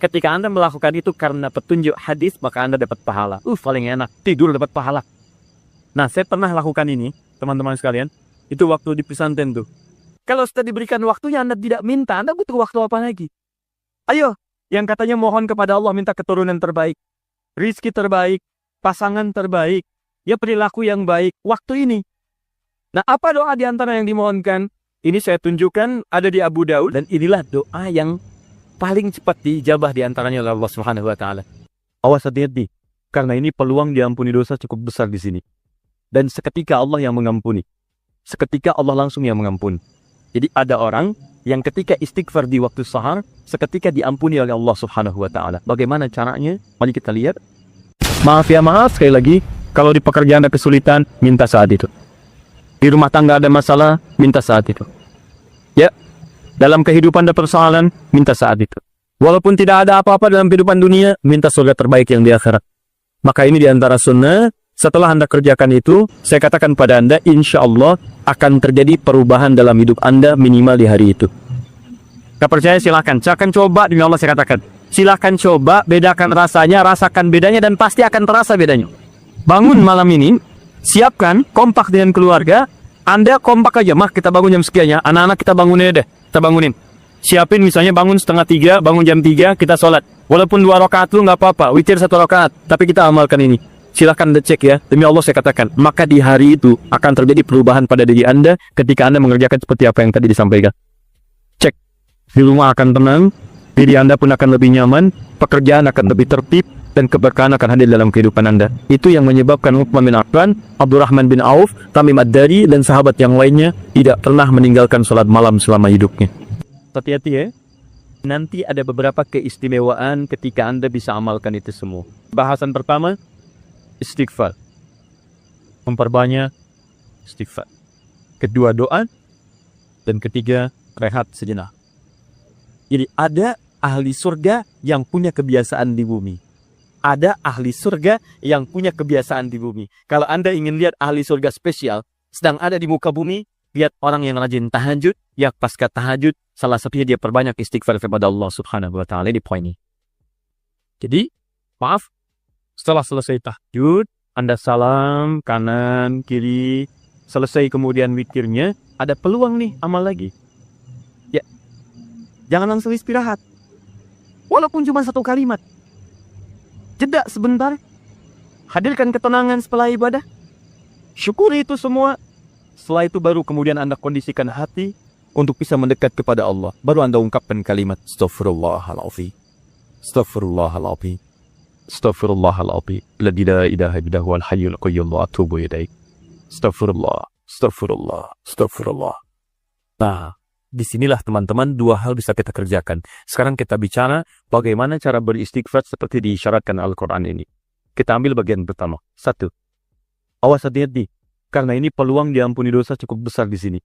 Ketika Anda melakukan itu karena petunjuk hadis, maka Anda dapat pahala. Paling enak, tidur dapat pahala. Nah, saya pernah lakukan ini, teman-teman sekalian. Itu waktu di pesantren tuh. Kalau sudah diberikan waktunya, Anda tidak minta, Anda butuh waktu apa lagi? Ayo, yang katanya mohon kepada Allah, minta keturunan terbaik, rizki terbaik, pasangan terbaik, ya perilaku yang baik, waktu ini. Nah, apa doa di antara yang dimohonkan? Ini saya tunjukkan ada di Abu Daud, dan inilah doa yang paling cepat diijabah di antaranya oleh Allah Subhanahu wa taala. Awas hati-hati, karena ini peluang diampuni dosa cukup besar di sini. Dan seketika Allah yang mengampuni. Seketika Allah langsung yang mengampuni. Jadi ada orang yang ketika istighfar di waktu sahar, seketika diampuni oleh Allah Subhanahu wa taala. Bagaimana caranya? Mari kita lihat. Maaf ya, maaf sekali lagi, kalau di pekerjaan ada kesulitan, minta saat itu. Di rumah tangga ada masalah, minta saat itu. Ya, dalam kehidupan ada persoalan, minta saat itu. Walaupun tidak ada apa-apa dalam kehidupan dunia, minta surga terbaik yang di akhirat. Maka ini diantara sunnah. Setelah Anda kerjakan itu, saya katakan pada Anda, insya Allah akan terjadi perubahan dalam hidup Anda minimal di hari itu. Gak percaya silahkan, silahkan coba, demi Allah saya katakan. Silahkan coba, bedakan rasanya, rasakan bedanya, dan pasti akan terasa bedanya. Bangun malam ini, siapkan, kompak dengan keluarga, Anda kompak aja, mah kita bangun jam sekian ya, anak-anak kita bangunin deh, kita bangunin. Siapin misalnya bangun setengah 3, bangun jam 3, kita sholat. Walaupun 2 rakaat lu nggak apa-apa, witir 1 rakaat, tapi kita amalkan ini. Silahkan Anda cek ya, demi Allah saya katakan, maka di hari itu akan terjadi perubahan pada diri Anda ketika Anda mengerjakan seperti apa yang tadi disampaikan. Cek, di rumah akan tenang, diri Anda pun akan lebih nyaman, pekerjaan akan lebih tertib, dan keberkahan akan hadir dalam kehidupan Anda. Itu yang menyebabkan Uthman bin Affan, Abdurrahman bin Auf, Tamim Ad-Dari, dan sahabat yang lainnya tidak pernah meninggalkan sholat malam selama hidupnya. Hati-hati ya. Nanti ada beberapa keistimewaan ketika Anda bisa amalkan itu semua. Bahasan pertama, istighfar. Memperbanyak istighfar. Kedua, doa. Dan ketiga, rehat sejenak. Jadi ada ahli surga yang punya kebiasaan di bumi. Ada ahli surga yang punya kebiasaan di bumi. Kalau Anda ingin lihat ahli surga spesial, sedang ada di muka bumi, lihat orang yang rajin tahajud, ya pasca tahajud, salah satunya dia perbanyak istighfar kepada Allah Subhanahu wa taala. Di poin ini. Jadi, maaf, setelah selesai tahajud, Anda salam kanan, kiri, selesai kemudian witirnya, ada peluang nih amal lagi. Ya, jangan langsung istirahat. Walaupun cuma 1 kalimat. Jeda sebentar. Hadirkan ketenangan setelah ibadah. Syukuri itu semua. Setelah itu baru kemudian Anda kondisikan hati untuk bisa mendekat kepada Allah. Baru Anda ungkapkan kalimat Astaghfirullahaladzim. Astaghfirullahaladzim. Astaghfirullahaladzim. La ilaha illallah wal hayyul qayyum wa atubu ilaih. Astaghfirullah. Astaghfirullah. Astaghfirullah. Nah, disinilah teman-teman 2 hal bisa kita kerjakan. Sekarang kita bicara bagaimana cara beristighfar seperti diisyaratkan Al-Quran ini. Kita ambil bagian pertama. 1. Awas hati-hati, karena ini peluang diampuni dosa cukup besar di sini.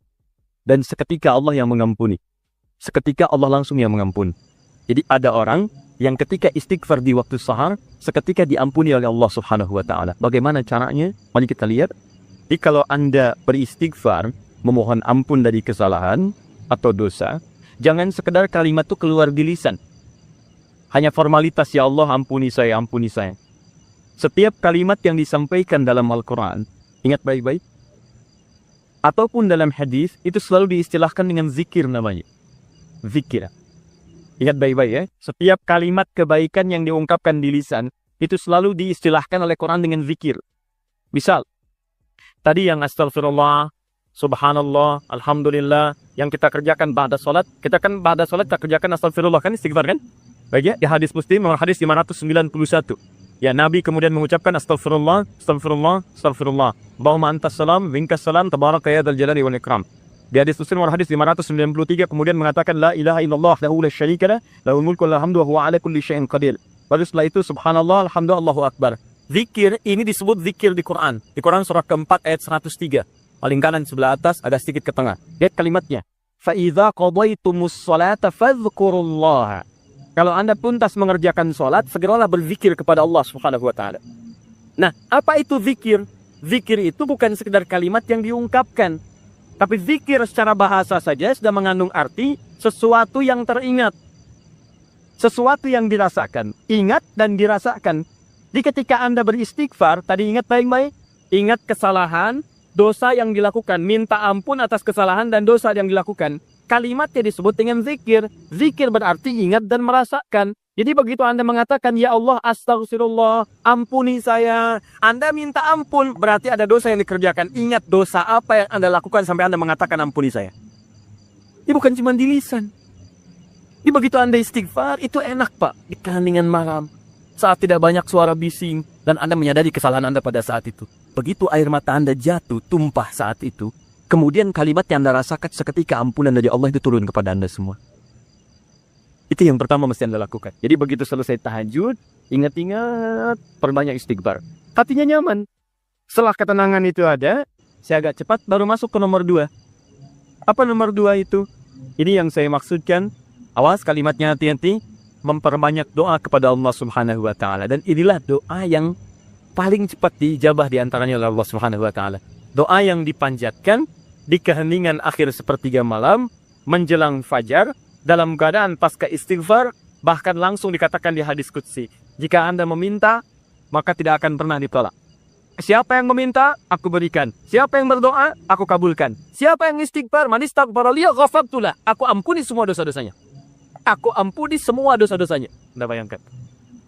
Dan seketika Allah yang mengampuni. Seketika Allah langsung yang mengampuni. Jadi ada orang yang ketika istighfar di waktu sahar, seketika diampuni oleh Allah Subhanahu wa taala. Bagaimana caranya? Mari kita lihat. Jadi kalau Anda beristighfar, memohon ampun dari kesalahan atau dosa, jangan sekedar kalimat itu keluar di lisan. Hanya formalitas, ya Allah ampuni saya, ampuni saya. Setiap kalimat yang disampaikan dalam Al-Quran, ingat baik-baik, ataupun dalam hadis, itu selalu diistilahkan dengan zikir namanya. Zikir. Ingat baik-baik ya, setiap kalimat kebaikan yang diungkapkan di lisan, itu selalu diistilahkan oleh Quran dengan zikir. Misal, tadi yang astagfirullah, subhanallah, alhamdulillah, yang kita kerjakan ba'da salat, kita kan ba'da salat kita kerjakan astagfirullah, kan istighfar kan? Baik ya, di hadis Muslim, hadis 591. Ya, Nabi kemudian mengucapkan astagfirullah, astagfirullah, astagfirullah. Allahumma antas salam, minkas salam, tabaraka ya dzal jalali wal ikram. Di hadis Muslim hadis 593 kemudian mengatakan la ilaha illallah wahdahu la syarika lah, lahul mulku wal hamdu wa huwa ala kulli syai'in qadir. Lalu setelah itu subhanallah, alhamdulillah, Allahu akbar. Zikir ini disebut zikir di Quran. Di Quran surah keempat ayat 103. Paling kanan sebelah atas, ada sedikit ke tengah. Lihat kalimatnya. Fa idza qadaitumus sholata fadhkurullaha. Kalau Anda tuntas mengerjakan sholat, segeralah berzikir kepada Allah Subhanahu wa taala. Nah, apa itu zikir? Zikir itu bukan sekedar kalimat yang diungkapkan. Tapi zikir secara bahasa saja sudah mengandung arti sesuatu yang teringat. sesuatu yang dirasakan. Ingat dan dirasakan. Di ketika Anda beristighfar, tadi ingat baik-baik. Ingat kesalahan, dosa yang dilakukan. Minta ampun atas kesalahan dan dosa yang dilakukan. Kalimatnya disebut dengan zikir. Zikir berarti ingat dan merasakan. Jadi begitu Anda mengatakan, ya Allah, astagfirullah, ampuni saya. Anda minta ampun, berarti ada dosa yang dikerjakan. Ingat dosa apa yang Anda lakukan sampai Anda mengatakan ampuni saya. Ini bukan cuma di lisan. Ini begitu Anda istighfar, itu enak Pak. Di keheningan malam. Saat tidak banyak suara bising. Dan Anda menyadari kesalahan Anda pada saat itu. Begitu air mata Anda jatuh, tumpah saat itu. Kemudian kalimat yang Anda rasakan seketika ampunan dari Allah itu turun kepada Anda semua. Itu yang pertama mesti Anda lakukan. Jadi begitu selesai tahajud, ingat-ingat, perbanyak istighfar. Hatinya nyaman. Setelah ketenangan itu ada, saya agak cepat baru masuk ke nomor 2. Apa nomor 2 itu? Ini yang saya maksudkan. Awas kalimatnya hati-hati. Memperbanyak doa kepada Allah Subhanahu wa Ta'ala. Dan inilah doa yang paling cepat diijabah diantaranya oleh Allah Subhanahu wa Ta'ala. Doa yang dipanjatkan di keheningan akhir sepertiga malam, menjelang fajar, dalam keadaan pasca istighfar, bahkan langsung dikatakan di hadis qudsi, jika Anda meminta, maka tidak akan pernah ditolak. Siapa yang meminta, aku berikan. Siapa yang berdoa, aku kabulkan. Siapa yang istighfar, man istaghfara li ghafartu lah, aku ampuni semua dosa-dosanya. Aku ampuni semua dosa-dosanya. Anda bayangkan.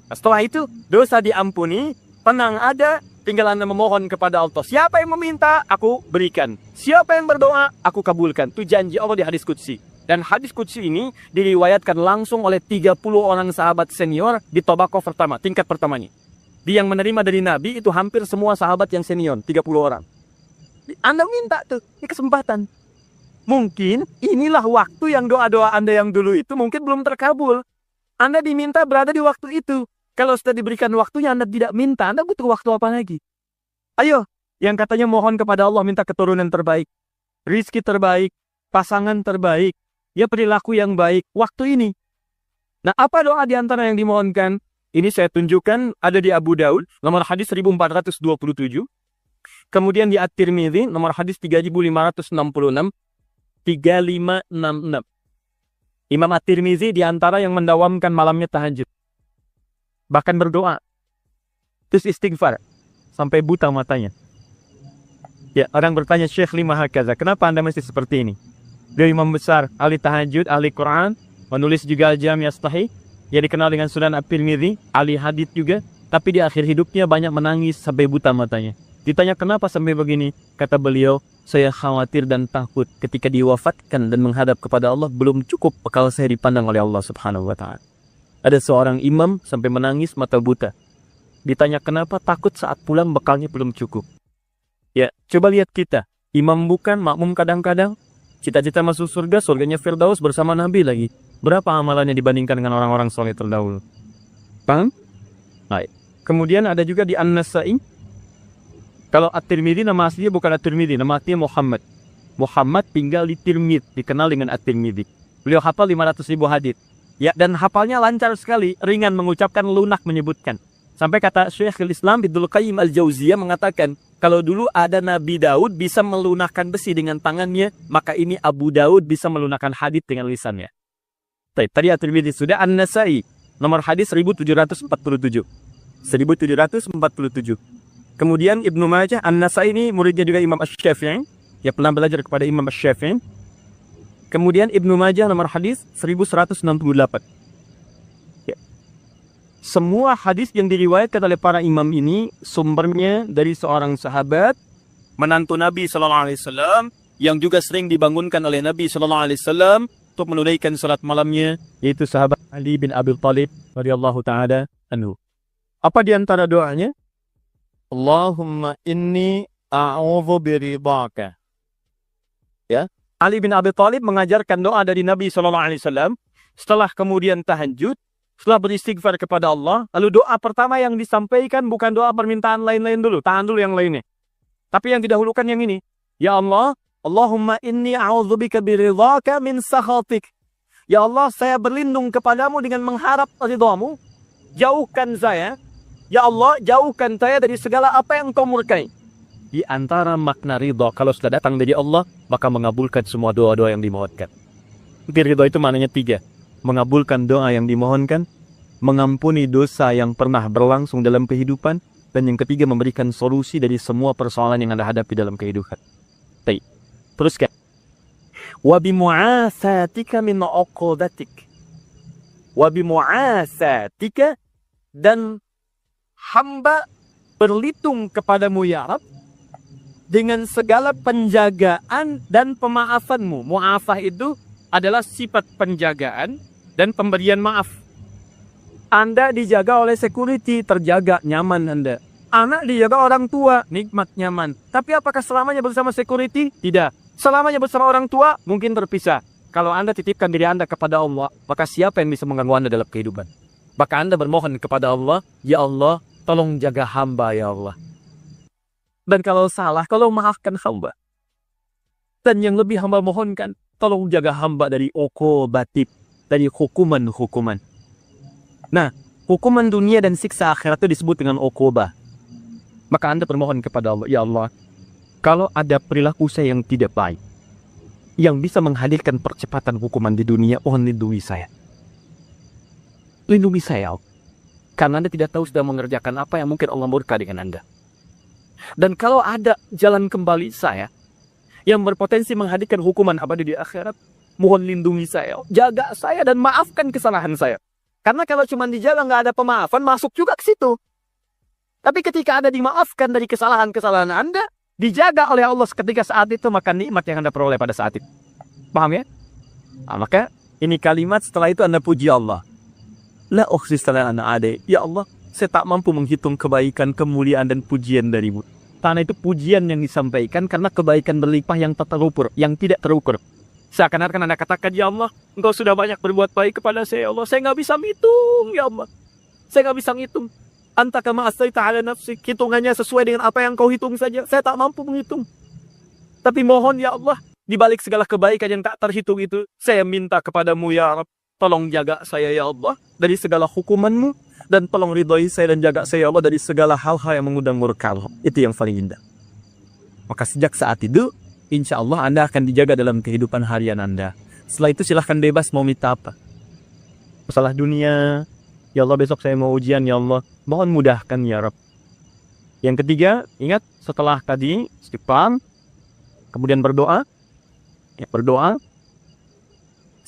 Nah, setelah itu, dosa diampuni, tenang ada, tinggal Anda memohon kepada Allah. Siapa yang meminta, aku berikan. Siapa yang berdoa, aku kabulkan. Itu janji Allah di hadis qudsi. Dan hadis qudsi ini diriwayatkan langsung oleh 30 orang sahabat senior di Tobaqoh pertama, tingkat pertamanya. Dia yang menerima dari Nabi itu hampir semua sahabat yang senior, 30 orang. Anda minta tuh, ini kesempatan. Mungkin inilah waktu yang doa-doa Anda yang dulu itu mungkin belum terkabul. Anda diminta berada di waktu itu. Kalau sudah diberikan waktunya Anda tidak minta, Anda butuh waktu apa lagi? Ayo, yang katanya mohon kepada Allah minta keturunan terbaik, rizki terbaik, pasangan terbaik, ya perilaku yang baik, waktu ini. Nah, apa doa di antara yang dimohonkan? Ini saya tunjukkan ada di Abu Daud, nomor hadis 1427. Kemudian di At-Tirmidzi, nomor hadis 3566. 3566. Imam At-Tirmidzi di antara yang mendawamkan malamnya tahajud. Bahkan berdoa. Terus istighfar. Sampai buta matanya. Ya, orang bertanya, Syekh lima hakaza, kenapa Anda mesti seperti ini? Dia imam besar, ahli tahajud, ahli Quran, menulis juga Al-Jami' As-Sahih, yang dikenal dengan Sunan At-Tirmidzi, ahli hadits juga, tapi di akhir hidupnya banyak menangis sampai buta matanya. Ditanya kenapa sampai begini, kata beliau, saya khawatir dan takut ketika diwafatkan dan menghadap kepada Allah belum cukup bekal saya dipandang oleh Allah Subhanahu wa Ta'ala. Ada seorang imam sampai menangis mata buta. Ditanya kenapa, takut saat pulang bekalnya belum cukup. Ya, coba lihat kita, imam bukan, makmum kadang-kadang. Cita-cita masuk surga, surganya Firdaus bersama Nabi lagi. Berapa amalannya dibandingkan dengan orang-orang soleh terdahulu? Paham? Baik. Kemudian ada juga di An-Nasa'i. Kalau At-Tirmidzi nama aslinya bukan At-Tirmidzi, nama aslinya Muhammad. Muhammad tinggal di Tirmidz, dikenal dengan At-Tirmidzi. Beliau hafal 500.000 hadits. Ya, dan hafalnya lancar sekali, ringan mengucapkan, lunak menyebutkan. Sampai kata Syekhul Islam Ibnu Qayyim Al-Jauziyah mengatakan, kalau dulu ada Nabi Daud bisa melunakkan besi dengan tangannya, maka ini Abu Daud bisa melunakkan hadits dengan lisannya. Tadi At-Tirmidzi sudah. An-Nasa'i nomor hadis 1747. 1747. Kemudian Ibnu Majah, An-Nasa'i ini muridnya juga Imam Asy-Syafi'i, ya pernah belajar kepada Imam Asy-Syafi'i. Kemudian Ibnu Majah nomor hadis 1168. Ya. Semua hadis yang diriwayatkan oleh para imam ini sumbernya dari seorang sahabat, menantu Nabi sallallahu alaihi wasallam, yang juga sering dibangunkan oleh Nabi sallallahu alaihi wasallam untuk menunaikan salat malamnya, yaitu sahabat Ali bin Abi Thalib radhiyallahu taala anhu. Apa di antara doanya? Allahumma inni a'udzu biridhaka. Ya, Ali bin Abi Thalib mengajarkan doa dari Nabi sallallahu alaihi wasallam setelah kemudian tahajud, setelah beristighfar kepada Allah, lalu doa pertama yang disampaikan bukan doa permintaan lain-lain dulu, tahan dulu yang lainnya. Tapi yang didahulukan yang ini. Ya Allah, Allahumma inni a'udzubika biridhaka min sakhatik. Ya Allah, saya berlindung kepadamu dengan mengharap ridhamu. Jauhkan saya. Ya Allah, jauhkan saya dari segala apa yang Engkau murkai. Di antara makna ridha, kalau sudah datang dari Allah, maka mengabulkan semua doa-doa yang dimohonkan. Ridha itu maknanya 3. mengabulkan doa yang dimohonkan, mengampuni dosa yang pernah berlangsung dalam kehidupan, dan yang ketiga memberikan solusi dari semua persoalan yang Anda hadapi dalam kehidupan. Baik. Teruskan. Wa bimu'asatika min uqudatik. Wa bimu'asatika, dan hamba berlindung kepadamu ya Rabb dengan segala penjagaan dan pemaafanmu. Mu'afah itu adalah sifat penjagaan dan pemberian maaf. Anda dijaga oleh security, terjaga, nyaman Anda. Anak dijaga orang tua, nikmat, nyaman. Tapi apakah selamanya bersama security? Tidak. Selamanya bersama orang tua, mungkin terpisah. Kalau Anda titipkan diri Anda kepada Allah, maka siapa yang bisa mengganggu Anda dalam kehidupan? Maka Anda bermohon kepada Allah, ya Allah, tolong jaga hamba ya Allah. Dan kalau salah, kalau maafkan hamba. Dan yang lebih hamba mohonkan, tolong jaga hamba dari uqubatik, dari hukuman-hukuman. Nah, hukuman dunia dan siksa akhirat itu disebut dengan uqubah. Maka Anda bermohon kepada Allah, ya Allah, kalau ada perilaku saya yang tidak baik, yang bisa menghadirkan percepatan hukuman di dunia, mohon lindungi saya. Lindungi saya, karena Anda tidak tahu sedang mengerjakan apa yang mungkin Allah murka dengan Anda. Dan kalau ada jalan kembali saya, yang berpotensi menghadirkan hukuman abadi di akhirat, mohon lindungi saya, jaga saya dan maafkan kesalahan saya. Karena kalau cuma dijaga nggak ada pemaafan, masuk juga ke situ. Tapi ketika Anda dimaafkan dari kesalahan-kesalahan Anda, dijaga oleh Allah ketika saat itu, maka nikmat yang Anda peroleh pada saat itu. Paham ya? Nah, maka ini kalimat setelah itu Anda puji Allah. La ukhsis anak adik. Ya Allah, saya tak mampu menghitung kebaikan, kemuliaan dan pujian darimu. Karena itu pujian yang disampaikan karena kebaikan berlimpah yang tak terukur, yang tidak terukur. Seakan-akan Anda katakan, ya Allah, Engkau sudah banyak berbuat baik kepada saya, ya Allah. Saya nggak bisa menghitung, ya Allah. Saya nggak bisa menghitung. Anta kama astaita ala nafsi. Hitungannya sesuai dengan apa yang Kau hitung saja. Saya tak mampu menghitung. Tapi mohon, ya Allah, di balik segala kebaikan yang tak terhitung itu, saya minta kepadamu, ya Rabb, tolong jaga saya, ya Allah, dari segala hukuman-Mu, dan tolong ridhoi saya dan jaga saya, ya Allah, dari segala hal-hal yang mengundang murka-Mu. Itu yang paling indah. Maka sejak saat itu, insya Allah Anda akan dijaga dalam kehidupan harian Anda. Setelah itu silahkan bebas mau minta apa. Masalah dunia, ya Allah besok saya mau ujian, ya Allah, mohon mudahkan ya Rabb. Yang ketiga, ingat setelah tadi istighfar, kemudian berdoa, ya berdoa.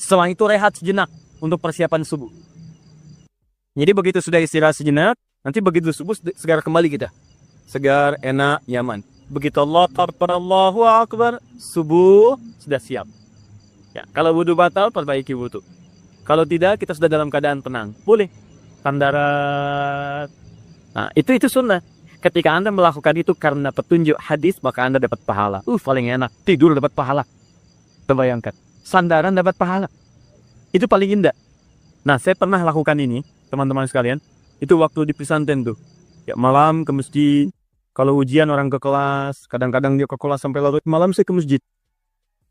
Setelah itu rehat sejenak untuk persiapan subuh. Jadi begitu sudah istirahat sejenak, nanti begitu subuh segera kembali kita. Segar, enak, nyaman. Begitu Allah Akbar, Allahu Akbar, subuh sudah siap. Ya, kalau wudu batal, perbaiki wudu. Kalau tidak, kita sudah dalam keadaan tenang. Boleh. Tandarat. Nah, itu sunnah. Ketika Anda melakukan itu karena petunjuk hadis, maka Anda dapat pahala. Paling enak. Tidur dapat pahala. Terbayangkan. Sandaran dapat pahala. Itu paling indah. Nah, saya pernah lakukan ini, teman-teman sekalian. Itu waktu di pesantren tuh. Ya, malam ke masjid. Kalau ujian orang ke kelas, kadang-kadang dia ke kelas sampai larut malam, saya ke masjid.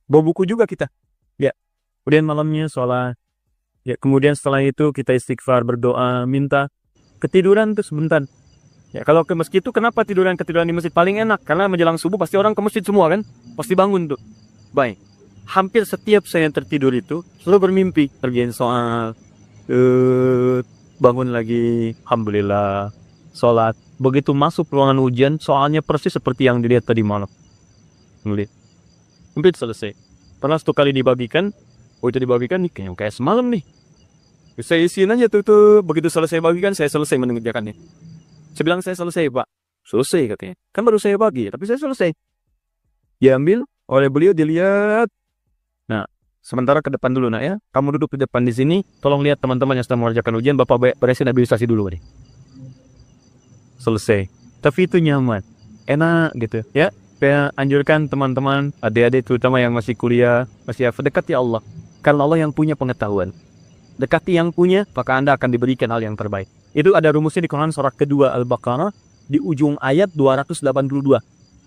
Bawa buku juga kita. Ya. Kemudian malamnya sholat. Ya, kemudian setelah itu kita istighfar, berdoa, minta. Ketiduran tuh sebentar. Ya, kalau ke masjid itu kenapa ketiduran di masjid paling enak? Karena menjelang subuh pasti orang ke masjid semua kan? Pasti bangun tuh. Baik. Hampir setiap saya yang tertidur itu selalu bermimpi. Kerjain soal. Bangun lagi. Alhamdulillah. Sholat. Begitu masuk ruangan ujian, soalnya persis seperti yang dilihat tadi malam. Melihat. Hampir selesai. Pernah satu kali dibagikan. Itu dibagikan nih, kayak semalam nih. Saya isiin aja tuh. Begitu selesai bagikan, saya selesai mengerjakannya. Saya bilang, saya selesai, Pak. Selesai katanya. Kan baru saya bagi, tapi saya selesai. Diambil oleh beliau, dilihat. Nah, sementara ke depan dulu, nak ya. Kamu duduk di depan di sini. Tolong lihat teman-teman yang sedang mengerjakan ujian. Bapak beresin administrasi dulu, nih. Selesai. Tapi itu nyaman. Enak gitu, ya. Saya anjurkan teman-teman, adik-adik terutama yang masih kuliah, masih dekati Allah. Karena Allah yang punya pengetahuan. Dekati yang punya, maka Anda akan diberikan hal yang terbaik. Itu ada rumusnya di Quran surah kedua Al-Baqarah di ujung ayat 282.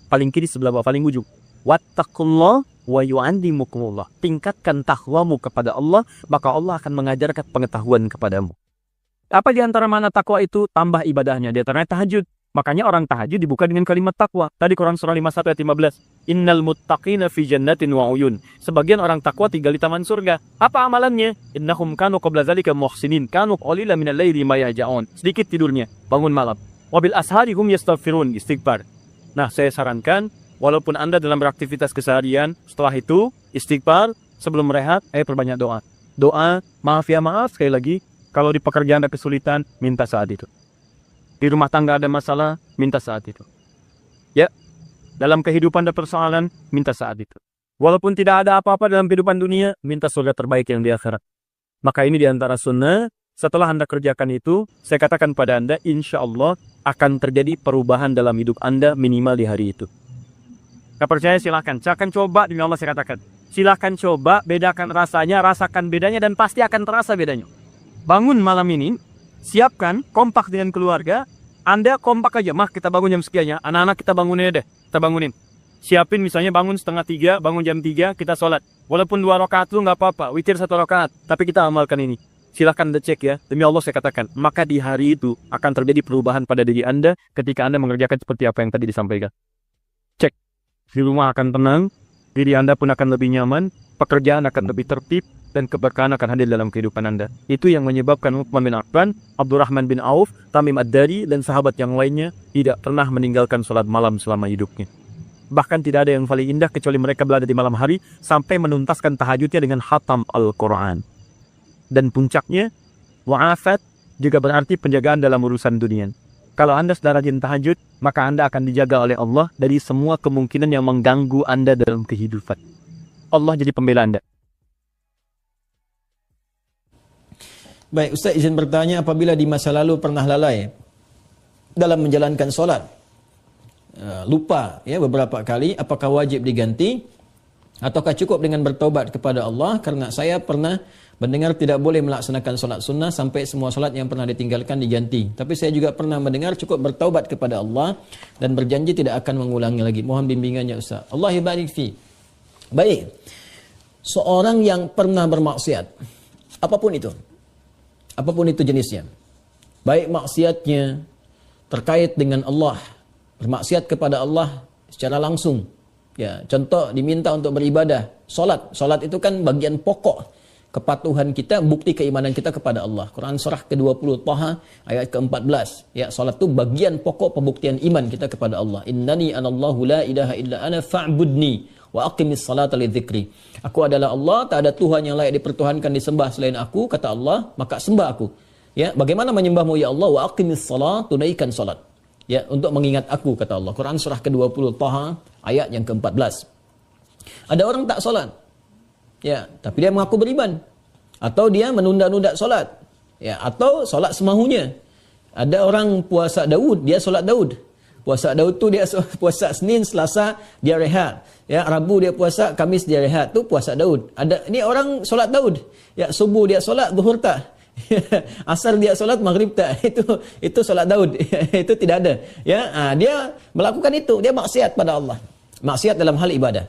Paling kiri sebelah bawah, paling ujung. Wattaqullah wa yu'allimukumullah. Tingkatkan takwamu kepada Allah, maka Allah akan mengajarkan pengetahuan kepadamu. Apa di antara mana takwa itu? Tambah ibadahnya. Di antaranya tahajud. Makanya orang tahajud dibuka dengan kalimat takwa. Tadi Quran surah 51 ayat 15. Innal muttaqina fi jannatin wa uyun. Sebagian orang takwa tinggal di taman surga. Apa amalannya? Innahum kanu qabla dzalika muhsinin, kanu qalilan minal laili ma yahja'un. Sedikit tidurnya, bangun malam. Wabil ashari hum yastaghfirun, istighfar. Nah, saya sarankan walaupun Anda dalam beraktivitas keseharian, setelah itu istighfar, sebelum rehat, perbanyak doa. Doa, maaf ya maaf, sekali lagi, kalau di pekerjaan ada kesulitan, minta saat itu. Di rumah tangga ada masalah, minta saat itu. Ya, dalam kehidupan ada persoalan, minta saat itu. Walaupun tidak ada apa-apa dalam kehidupan dunia, minta surga terbaik yang di akhirat. Maka ini diantara sunnah, setelah Anda kerjakan itu, saya katakan pada Anda, insya Allah akan terjadi perubahan dalam hidup Anda minimal di hari itu. Gak percaya silahkan, saya akan coba, demi Allah saya katakan. Silahkan coba, bedakan rasanya, rasakan bedanya, dan pasti akan terasa bedanya. Bangun malam ini, siapkan, kompak dengan keluarga, Anda kompak aja, mah kita bangun jam sekian ya, anak-anak kita bangunin deh, kita bangunin. Siapin misalnya bangun 2:30, bangun jam 3, kita sholat. Walaupun 2 rakaat itu nggak apa-apa, witir 1 rakaat, tapi kita amalkan ini. Silahkan Anda cek ya, demi Allah saya katakan, maka di hari itu akan terjadi perubahan pada diri Anda ketika Anda mengerjakan seperti apa yang tadi disampaikan. Cek, di rumah akan tenang, diri Anda pun akan lebih nyaman, pekerjaan akan lebih tertib, dan keberkahan akan hadir dalam kehidupan Anda. Itu yang menyebabkan Utsman bin Affan, Abdurrahman bin Auf, Tamim Ad-Dari, dan sahabat yang lainnya tidak pernah meninggalkan sholat malam selama hidupnya. Bahkan tidak ada yang paling indah kecuali mereka berada di malam hari sampai menuntaskan tahajudnya dengan khatam Al-Quran. Dan puncaknya, wa'afat juga berarti penjagaan dalam urusan dunia. Kalau Anda sudah rajin tahajud, maka Anda akan dijaga oleh Allah dari semua kemungkinan yang mengganggu Anda dalam kehidupan. Allah jadi pembela Anda. Baik, Ustaz izin bertanya, apabila di masa lalu pernah lalai dalam menjalankan solat, lupa ya beberapa kali, apakah wajib diganti ataukah cukup dengan bertaubat kepada Allah? Karena saya pernah mendengar tidak boleh melaksanakan solat sunnah sampai semua solat yang pernah ditinggalkan diganti. Tapi saya juga pernah mendengar cukup bertaubat kepada Allah dan berjanji tidak akan mengulangi lagi. Mohon bimbingannya Ustaz. Allah barik fi. Baik, seorang yang pernah bermaksiat, apapun itu jenisnya, baik maksiatnya terkait dengan Allah, bermaksiat kepada Allah secara langsung, ya, contoh diminta untuk beribadah, solat itu kan bagian pokok kepatuhan kita, bukti keimanan kita kepada Allah. Quran surah ke-20 Taha ayat ke-14, ya, solat itu bagian pokok pembuktian iman kita kepada Allah. Innani anallahu la ilaha illa ana fa'budni wa aqimis salata lidzikri. Aku adalah Allah, tak ada Tuhan yang layak dipertuhankan disembah selain aku, kata Allah, maka sembah aku. Ya, bagaimana menyembahmu ya Allah? Wa aqimis salat, tunaikan salat. Ya, untuk mengingat aku, kata Allah. Quran surah ke-20 Taha ayat yang ke-14. Ada orang tak salat. Ya, tapi dia mengaku beriman. Atau dia menunda-nunda salat. Ya, atau salat semahunya. Ada orang puasa Daud, dia salat Daud. Puasa Daud tu dia puasa Senin, Selasa dia rehat. Ya, Rabu dia puasa, Kamis dia rehat. Tu puasa Daud. Ada ini orang solat Daud. Ya, subuh dia solat, zuhur tak. Asar dia solat, maghrib tak. Itu solat Daud. Itu tidak ada. Ya, dia melakukan itu, dia maksiat pada Allah. Maksiat dalam hal ibadah.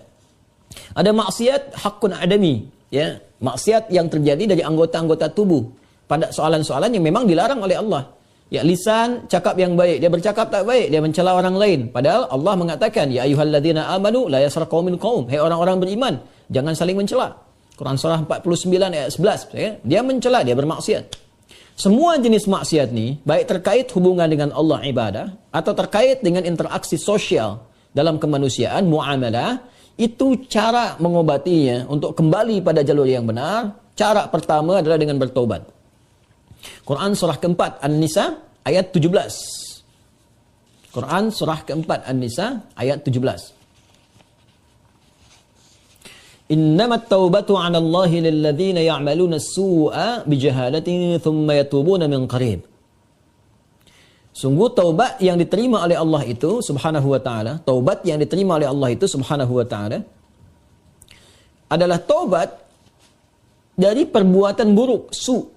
Ada maksiat hakun adami, ya, maksiat yang terjadi dari anggota-anggota tubuh pada soalan-soalan yang memang dilarang oleh Allah. Ya, lisan cakap yang baik, dia bercakap tak baik, dia mencela orang lain. Padahal Allah mengatakan, ya ayyuhalladzina amanu la yaskhar qaumin qaum. Hai orang-orang beriman, jangan saling mencela. Quran surah 49 ayat 11, ya. Dia mencela, dia bermaksiat. Semua jenis maksiat ni, baik terkait hubungan dengan Allah ibadah atau terkait dengan interaksi sosial dalam kemanusiaan, muamalah, itu cara mengobatinya untuk kembali pada jalur yang benar. Cara pertama adalah dengan bertobat. Quran surah keempat An-Nisa ayat 17. Quran surah keempat An-Nisa ayat 17. Innamat taubatu 'ala Allahi lilladzina ya'maluna as-su'a bijahalatin thumma yatubuna min qarib. Sungguh taubat yang diterima oleh Allah itu subhanahu wa ta'ala, taubat yang diterima oleh Allah itu subhanahu wa ta'ala adalah taubat dari perbuatan buruk, su.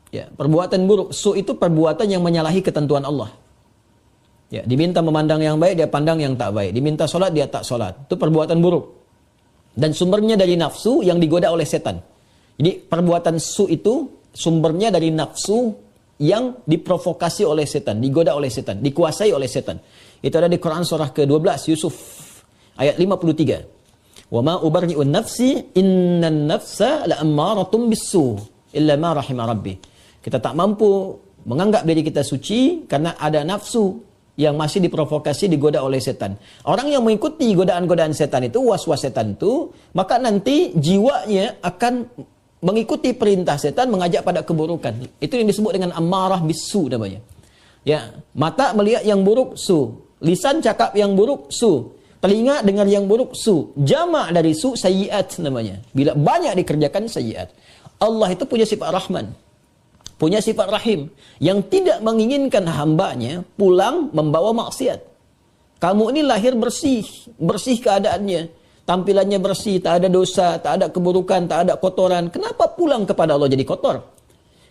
Ya, perbuatan buruk, su itu perbuatan yang menyalahi ketentuan Allah. Ya, diminta memandang yang baik, dia pandang yang tak baik. Diminta solat, dia tak solat. Itu perbuatan buruk. Dan sumbernya dari nafsu yang digoda oleh setan. Jadi perbuatan su itu sumbernya dari nafsu yang diprovokasi oleh setan, digoda oleh setan, dikuasai oleh setan. Itu ada di Quran surah ke-12 Yusuf ayat 53. Wa ma ubarri'un nafsi innan nafsa la'ammaratun bisu illa ma rahima rabbi. Kita tak mampu menganggap diri kita suci karena ada nafsu yang masih diprovokasi, digoda oleh setan. Orang yang mengikuti godaan-godaan setan itu, was-was setan itu, maka nanti jiwanya akan mengikuti perintah setan, mengajak pada keburukan. Itu yang disebut dengan ammarah bisu namanya. Ya, mata melihat yang buruk su, lisan cakap yang buruk su, telinga dengar yang buruk su. Jamak dari su sayyiat namanya. Bila banyak dikerjakan sayyiat. Allah itu punya sifat Rahman, punya sifat Rahim, yang tidak menginginkan hambanya pulang membawa maksiat. Kamu ini lahir bersih, bersih keadaannya, tampilannya bersih, tak ada dosa, tak ada keburukan, tak ada kotoran. Kenapa pulang kepada Allah jadi kotor?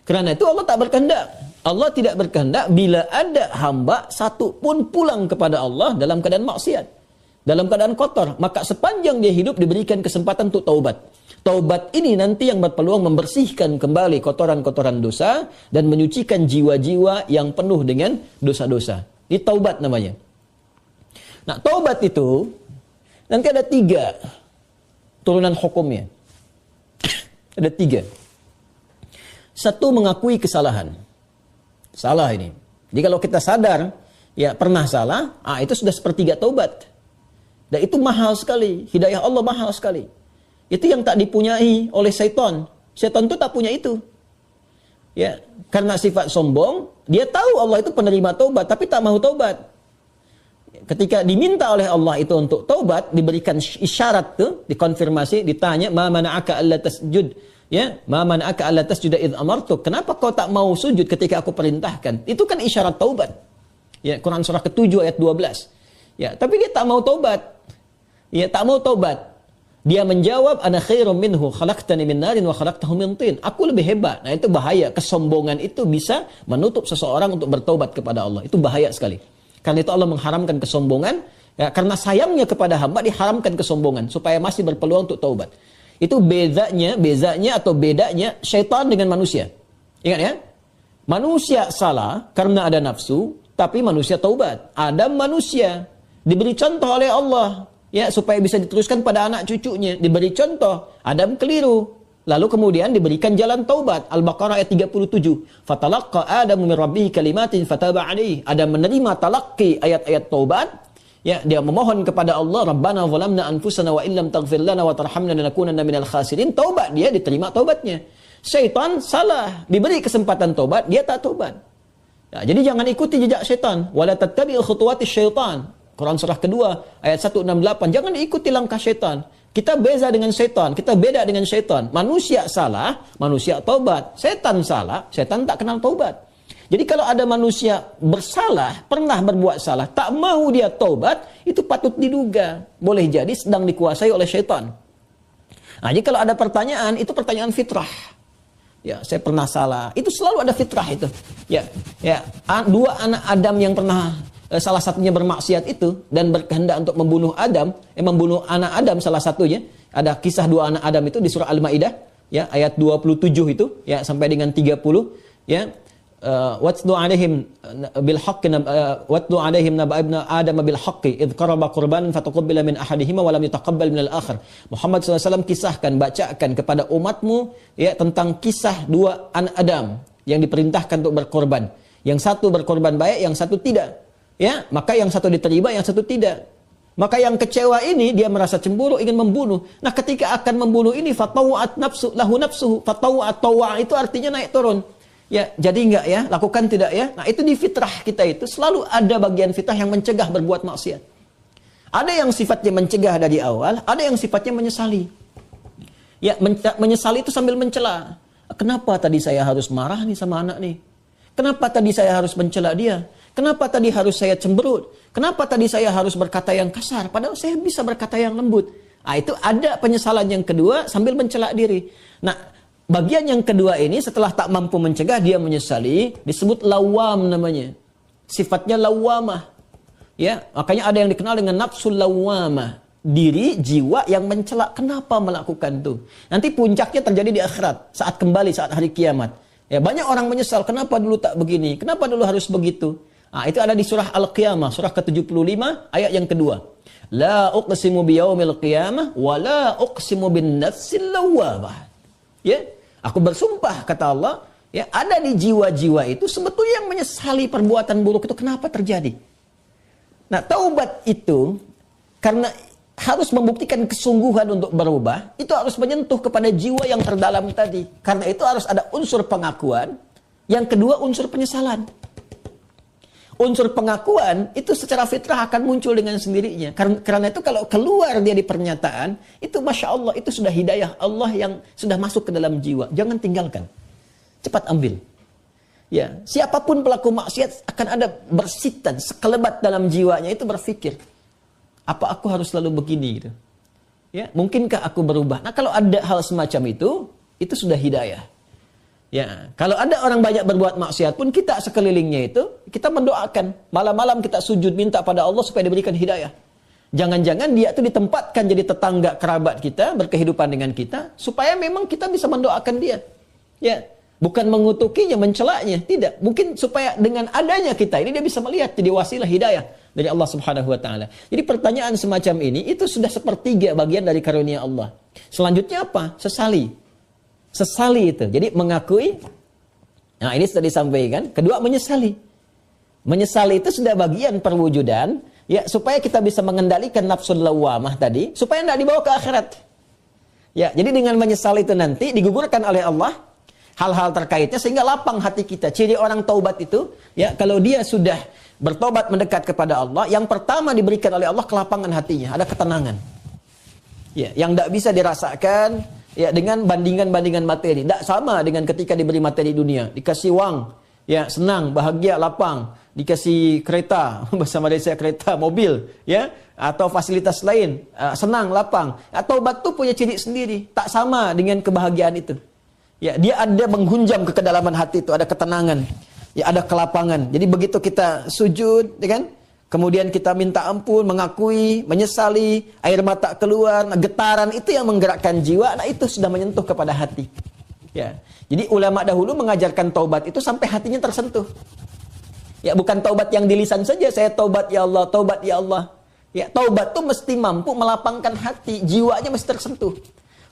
Kerana itu Allah tak berkehendak. Allah tidak berkehendak bila ada hamba satu pun pulang kepada Allah dalam keadaan maksiat, dalam keadaan kotor. Maka sepanjang dia hidup diberikan kesempatan untuk taubat. Taubat ini nanti yang berpeluang membersihkan kembali kotoran-kotoran dosa dan menyucikan jiwa-jiwa yang penuh dengan dosa-dosa. Ini taubat namanya. Nah, taubat itu nanti ada 3 turunan hukumnya. Ada 3. Satu, mengakui kesalahan. Salah ini. Jadi kalau kita sadar, ya pernah salah, itu sudah sepertiga taubat. Dan itu mahal sekali. Hidayah Allah mahal sekali. Itu yang tak dipunyai oleh syaitan. Syaitan itu tak punya itu. Ya, karena sifat sombong, dia tahu Allah itu penerima taubat, tapi tak mau taubat. Ketika diminta oleh Allah itu untuk taubat, diberikan isyarat tuh, dikonfirmasi, ditanya, ma mana'aka alla tasjud? Ya, ma mana'aka alla tasjuda idh amartuk? Kenapa kau tak mau sujud ketika aku perintahkan? Itu kan isyarat taubat. Ya, Quran surah ke-7 ayat 12. Ya, tapi dia tak mau taubat. Ya, tak mau taubat. Dia menjawab, ana khairum minhu, khalaqtani min narin wa khalaqtahu min tin. Aku lebih hebat. Nah, itu bahaya. Kesombongan itu bisa menutup seseorang untuk bertaubat kepada Allah. Itu bahaya sekali. Karena itu Allah mengharamkan kesombongan. Ya, karena sayangnya kepada hamba diharamkan kesombongan supaya masih berpeluang untuk taubat. Itu bezanya atau bedanya syaitan dengan manusia. Ingat ya? Manusia salah karena ada nafsu, tapi manusia taubat. Adam manusia diberi contoh oleh Allah, ya, supaya bisa diteruskan pada anak cucunya. Diberi contoh, Adam keliru, lalu kemudian diberikan jalan taubat. Al-Baqarah ayat 37. Fatalaqqa Adamu min rabbih kalimatin fataba alaihi. Adam menerima talaqi ayat-ayat taubat. Ya, dia memohon kepada Allah, Rabbana zalamna anfusana wa illam taghfir lana wa tarhamna lanakunanna minal khasirin. Taubat dia, diterima taubatnya. Syaitan salah, diberi kesempatan taubat, dia tak taubat. Ya, jadi jangan ikuti jejak syaitan. Wala tattabi'u khutuwatis syaitan. Quran surah kedua ayat 168. Jangan ikuti langkah syaitan. Kita beza dengan syaitan, kita beda dengan syaitan. Manusia salah, manusia taubat. Syaitan salah, syaitan tak kenal taubat. Jadi kalau ada manusia bersalah, pernah berbuat salah, tak mau dia taubat, itu patut diduga. Boleh jadi sedang dikuasai oleh syaitan. Nah, jadi kalau ada pertanyaan, itu pertanyaan fitrah. Ya, saya pernah salah. Itu selalu ada fitrah itu. Ya, 2 anak Adam yang pernah salah satunya bermaksiat itu dan berkehendak untuk membunuh Adam, membunuh anak Adam salah satunya. Ada kisah 2 anak Adam itu di surah Al-Maidah, ya, ayat 27 itu, ya, sampai dengan 30, ya. Watlu alaihim bil haqqi watlu alaihim naba ibna adam bil haqqi id qaraba qurbanan fataqabbala min ahadihima wa lam yataqabbal min al akhar. Muhammad SAW kisahkan, bacakan kepada umatmu, ya, tentang kisah 2 anak Adam yang diperintahkan untuk berkorban. Yang satu berkorban baik, yang satu tidak. Ya, maka yang satu diterima, yang satu tidak. Maka yang kecewa ini dia merasa cemburu, ingin membunuh. Nah, ketika akan membunuh ini fatawat nafsu lahu nafsuhu. Fatawat tawa itu artinya naik turun. Ya, jadi enggak ya, lakukan tidak ya. Nah, itu di fitrah kita itu selalu ada bagian fitrah yang mencegah berbuat maksiat. Ada yang sifatnya mencegah dari awal, ada yang sifatnya menyesali. Ya, menyesali itu sambil mencela. Kenapa tadi saya harus marah nih sama anak nih? Kenapa tadi saya harus mencela dia? Kenapa tadi harus saya cemberut? Kenapa tadi saya harus berkata yang kasar? Padahal saya bisa berkata yang lembut. Nah, itu ada penyesalan yang kedua sambil mencela diri. Nah, bagian yang kedua ini setelah tak mampu mencegah, dia menyesali, disebut lawam namanya. Sifatnya lawamah. Ya, makanya ada yang dikenal dengan nafsul lawamah. Diri, jiwa yang mencela. Kenapa melakukan itu? Nanti puncaknya terjadi di akhirat, saat kembali, saat hari kiamat. Ya, banyak orang menyesal, kenapa dulu tak begini? Kenapa dulu harus begitu? Itu ada di surah Al-Qiyamah, surah ke-75, ayat yang kedua. La uqsimu biyaumil qiyamah, wa la uqsimu bin nafsil lawwamah. Ya, aku bersumpah, kata Allah, ya, ada di jiwa-jiwa itu sebetulnya yang menyesali perbuatan buruk itu kenapa terjadi. Nah, taubat itu, karena harus membuktikan kesungguhan untuk berubah, itu harus menyentuh kepada jiwa yang terdalam tadi. Karena itu harus ada unsur pengakuan, yang kedua unsur penyesalan. Unsur pengakuan itu secara fitrah akan muncul dengan sendirinya. Karena itu kalau keluar dia di pernyataan, itu Masya Allah, itu sudah hidayah Allah yang sudah masuk ke dalam jiwa. Jangan tinggalkan. Cepat ambil. Ya, siapapun pelaku maksiat akan ada bersitan, sekelebat dalam jiwanya itu berpikir, apa aku harus selalu begini gitu? Ya, mungkinkah aku berubah? Nah, kalau ada hal semacam itu sudah hidayah. Ya, kalau ada orang banyak berbuat maksiat pun kita sekelilingnya itu kita mendoakan, malam-malam kita sujud minta pada Allah supaya diberikan hidayah. Jangan-jangan dia itu ditempatkan jadi tetangga kerabat kita, berkehidupan dengan kita supaya memang kita bisa mendoakan dia. Ya, bukan mengutukinya, mencelaknya, tidak. Mungkin supaya dengan adanya kita ini dia bisa melihat jadi wasilah hidayah dari Allah Subhanahu wa taala. Jadi pertanyaan semacam ini itu sudah sepertiga bagian dari karunia Allah. Selanjutnya apa? Sesali itu. Jadi mengakui. Nah, ini sudah disampaikan. Kedua, menyesali. Menyesali itu sudah bagian perwujudan, ya, supaya kita bisa mengendalikan nafsul lawamah tadi, supaya tidak dibawa ke akhirat. Ya, jadi dengan menyesali itu nanti digugurkan oleh Allah hal-hal terkaitnya sehingga lapang hati kita. Ciri orang taubat itu, ya, kalau dia sudah bertobat mendekat kepada Allah, yang pertama diberikan oleh Allah kelapangan hatinya, ada ketenangan. Ya, yang tidak bisa dirasakan ya dengan bandingan-bandingan materi. Tidak sama dengan ketika diberi materi dunia, dikasih uang, ya, senang, bahagia, lapang, dikasih kereta, bahasa Malaysia kereta, mobil, ya, atau fasilitas lain, senang, lapang. Taubat itu punya ciri sendiri, tak sama dengan kebahagiaan itu. Ya, dia ada menghunjam ke kedalaman hati itu, ada ketenangan, ya, ada kelapangan. Jadi begitu kita sujud, ya kan? Kemudian kita minta ampun, mengakui, menyesali, air mata keluar, nah, getaran itu yang menggerakkan jiwa, nah itu sudah menyentuh kepada hati. Ya. Jadi ulama dahulu mengajarkan taubat itu sampai hatinya tersentuh. Ya, bukan taubat yang di lisan saja, saya taubat ya Allah, taubat ya Allah. Ya, taubat itu mesti mampu melapangkan hati, jiwanya mesti tersentuh.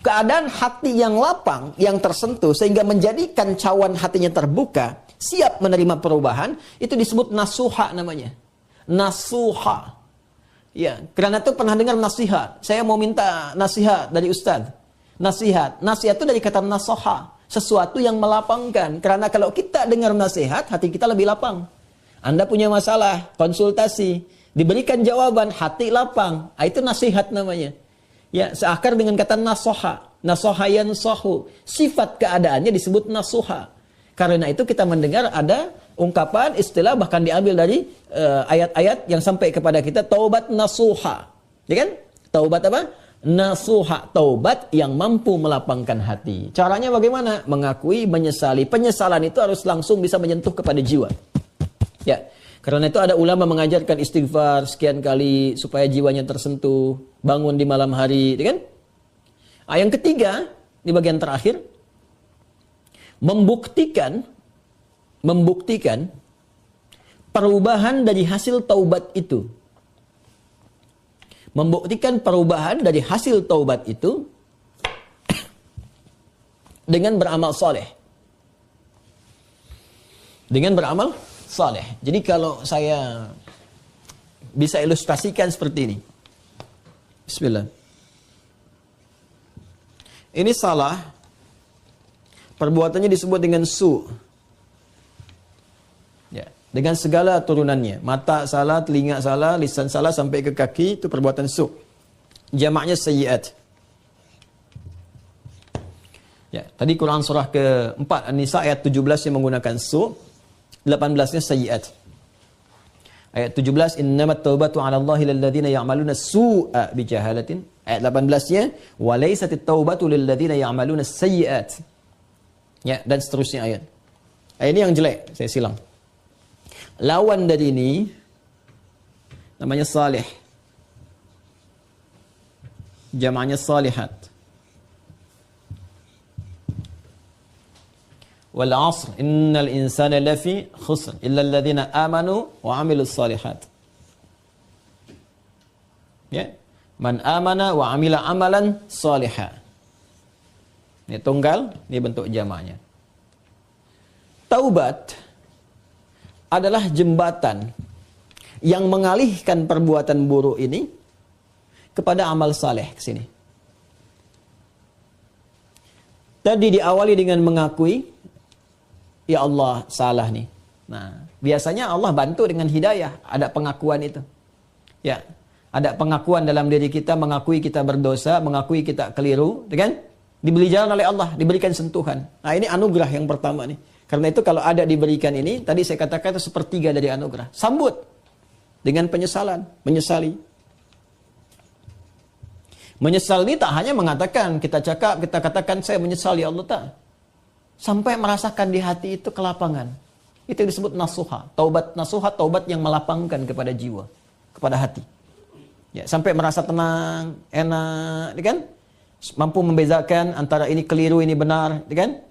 Keadaan hati yang lapang, yang tersentuh, sehingga menjadikan cawan hatinya terbuka, siap menerima perubahan, itu disebut nasuha namanya. Nasuha. Ya, karena itu pernah dengar nasihat. Saya mau minta nasihat dari Ustaz. Nasihat. Nasihat itu dari kata nasoha. Sesuatu yang melapangkan. Karena kalau kita dengar nasihat, hati kita lebih lapang. Anda punya masalah, konsultasi, diberikan jawaban, hati lapang. Itu nasihat namanya. Ya, seakar dengan kata nasoha. Nasoha yansohu. Sifat keadaannya disebut nasuha. Karena itu kita mendengar ada ungkapan, istilah bahkan diambil dari ayat-ayat yang sampai kepada kita, taubat nasuha. Ya kan? Taubat apa? Nasuha. Taubat yang mampu melapangkan hati. Caranya bagaimana? Mengakui, menyesali. Penyesalan itu harus langsung bisa menyentuh kepada jiwa. Ya. Karena itu ada ulama mengajarkan istighfar sekian kali supaya jiwanya tersentuh, bangun di malam hari, ya kan? Yang ketiga, di bagian terakhir, membuktikan perubahan dari hasil taubat itu. Membuktikan perubahan dari hasil taubat itu dengan beramal soleh. Dengan beramal soleh. Jadi kalau saya bisa ilustrasikan seperti ini. Bismillah. Ini salah. Perbuatannya disebut dengan su. Ya, dengan segala turunannya. Mata salah, telinga salah, lisan salah sampai ke kaki, itu perbuatan su. Jamaknya sayyiat. Ya, tadi Quran surah ke-4 An-Nisa ayat 17 yang menggunakan su, 18-nya sayyiat. Ayat 17, innamat taubatu 'ala Allahi lil ladzina ya'maluna su'a bijahalatin. Ayat 18-nya, wa laysatit taubatu lil ladzina ya'maluna sayyiat. Ya, dan seterusnya ayat. Ini yang jelek, saya silang. Lawan dari ini namanya salih. Jamaknya salihat. wal 'asr innal insana lafi khusr illa alladziina amanu wa 'amilus shalihat. Ya. Man amana wa 'amila 'amalan shalihan. Ini tunggal, ini bentuk jamaknya. Taubat adalah jembatan yang mengalihkan perbuatan buruk ini kepada amal saleh ke sini. Tadi diawali dengan mengakui, ya Allah salah nih. Nah, biasanya Allah bantu dengan hidayah, ada pengakuan itu. Ya, ada pengakuan dalam diri kita, mengakui kita berdosa, mengakui kita keliru, kan? Diberi jalan oleh Allah, diberikan sentuhan. Nah, ini anugerah yang pertama nih. Karena itu kalau ada diberikan ini, tadi saya katakan itu sepertiga dari anugerah. Sambut dengan penyesalan, menyesali. Menyesal ini tak hanya mengatakan, kita katakan saya menyesal ya Allah, tak. Sampai merasakan di hati itu kelapangan. Itu yang disebut nasuha. Taubat nasuha, taubat yang melapangkan kepada jiwa, kepada hati. Ya, sampai merasa tenang, enak, kan? Mampu membezakan antara ini keliru, ini benar, kan?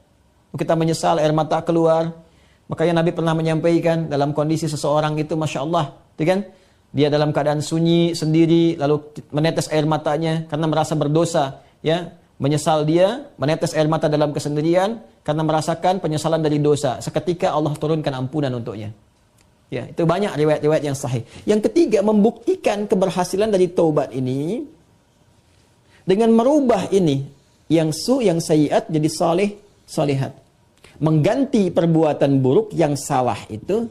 Kita menyesal, air mata keluar. Makanya Nabi pernah menyampaikan dalam kondisi seseorang itu, Masya Allah, kan? Dia dalam keadaan sunyi, sendiri, lalu menetes air matanya karena merasa berdosa. Ya, menyesal dia, menetes air mata dalam kesendirian karena merasakan penyesalan dari dosa. Seketika Allah turunkan ampunan untuknya. Ya, itu banyak riwayat-riwayat yang sahih. Yang ketiga, membuktikan keberhasilan dari taubat ini dengan merubah ini yang yang sayyiat jadi saleh, salihat. Mengganti perbuatan buruk yang salah itu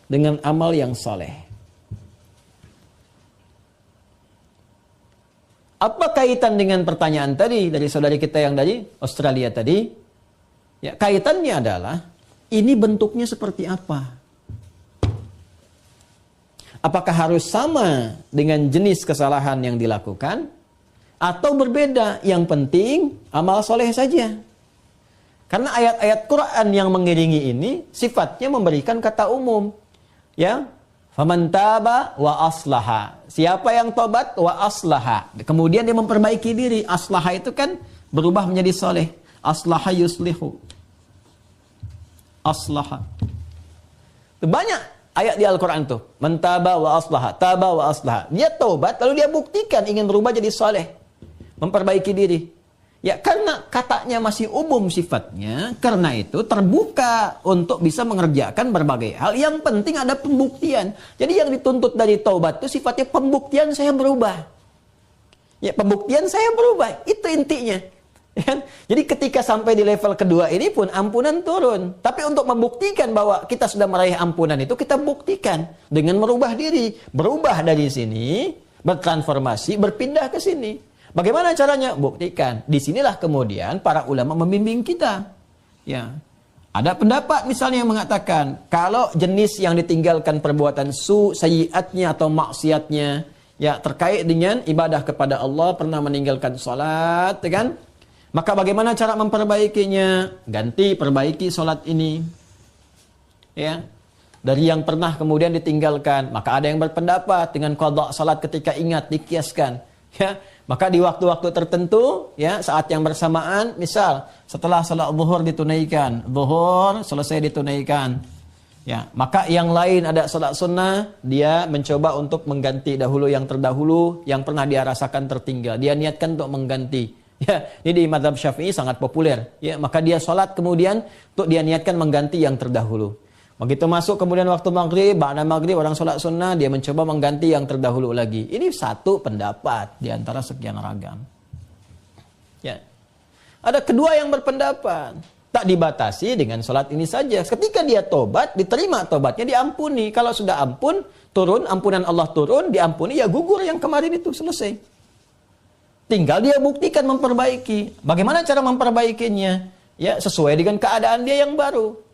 dengan amal yang saleh. Apa kaitan dengan pertanyaan tadi dari saudari kita yang dari Australia tadi? Ya, kaitannya adalah ini bentuknya seperti apa? Apakah harus sama dengan jenis kesalahan yang dilakukan atau berbeda? Yang penting amal soleh saja. Karena ayat-ayat Quran yang mengiringi ini sifatnya memberikan kata umum. Ya, faman taba wa aslaha. Siapa yang tobat wa aslaha. Kemudian dia memperbaiki diri. Aslaha itu kan berubah menjadi soleh. Aslaha yuslihu. Aslaha. Itu banyak ayat di Al-Quran tuh. Man taba wa aslaha. Taba wa aslaha. Dia tobat lalu dia buktikan ingin berubah jadi soleh. Memperbaiki diri. Ya, karena katanya masih umum sifatnya, karena itu terbuka untuk bisa mengerjakan berbagai hal. Yang penting ada pembuktian. Jadi yang dituntut dari taubat itu sifatnya pembuktian saya berubah. Ya, pembuktian saya berubah. Itu intinya. Ya, jadi ketika sampai di level kedua ini pun ampunan turun. Tapi untuk membuktikan bahwa kita sudah meraih ampunan itu, kita buktikan dengan merubah diri. Berubah dari sini, bertransformasi, berpindah ke sini. Bagaimana caranya? Buktikan. Disinilah kemudian para ulama membimbing kita. Ya, ada pendapat misalnya yang mengatakan kalau jenis yang ditinggalkan perbuatan sayyiatnya atau maksiatnya, ya terkait dengan ibadah kepada Allah, pernah meninggalkan salat, kan? Maka bagaimana cara memperbaikinya? Ganti, perbaiki salat ini. Ya. Dari yang pernah kemudian ditinggalkan, maka ada yang berpendapat dengan qadha salat ketika ingat, dikiaskan. Ya. Maka di waktu-waktu tertentu, ya, saat yang bersamaan, misal setelah salat zuhur ditunaikan, zuhur selesai ditunaikan, ya, maka yang lain ada salat sunnah, dia mencoba untuk mengganti dahulu yang terdahulu, yang pernah dia rasakan tertinggal, dia niatkan untuk mengganti. Ya, ini di mazhab Syafi'i sangat populer. Ya, maka dia salat kemudian untuk dia niatkan mengganti yang terdahulu. Begitu masuk kemudian waktu maghrib, ba'da maghrib orang sholat sunnah, dia mencoba mengganti yang terdahulu lagi. Ini satu pendapat di antara sekian ragam. Ya. Ada kedua yang berpendapat, tak dibatasi dengan sholat ini saja. Ketika dia tobat, diterima tobatnya, diampuni. Kalau sudah ampun, turun, ampunan Allah turun, diampuni, ya gugur yang kemarin itu, selesai. Tinggal dia buktikan memperbaiki. Bagaimana cara memperbaikinya? Ya, sesuai dengan keadaan dia yang baru.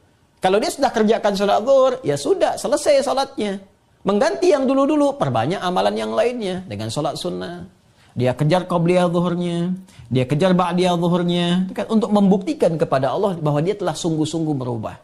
Kalau dia sudah kerjakan sholat zuhur, ya sudah, selesai sholatnya. Mengganti yang dulu-dulu, perbanyak amalan yang lainnya dengan sholat sunnah. Dia kejar qabliyah zuhurnya, dia kejar ba'diyah zuhurnya, untuk membuktikan kepada Allah bahwa dia telah sungguh-sungguh berubah.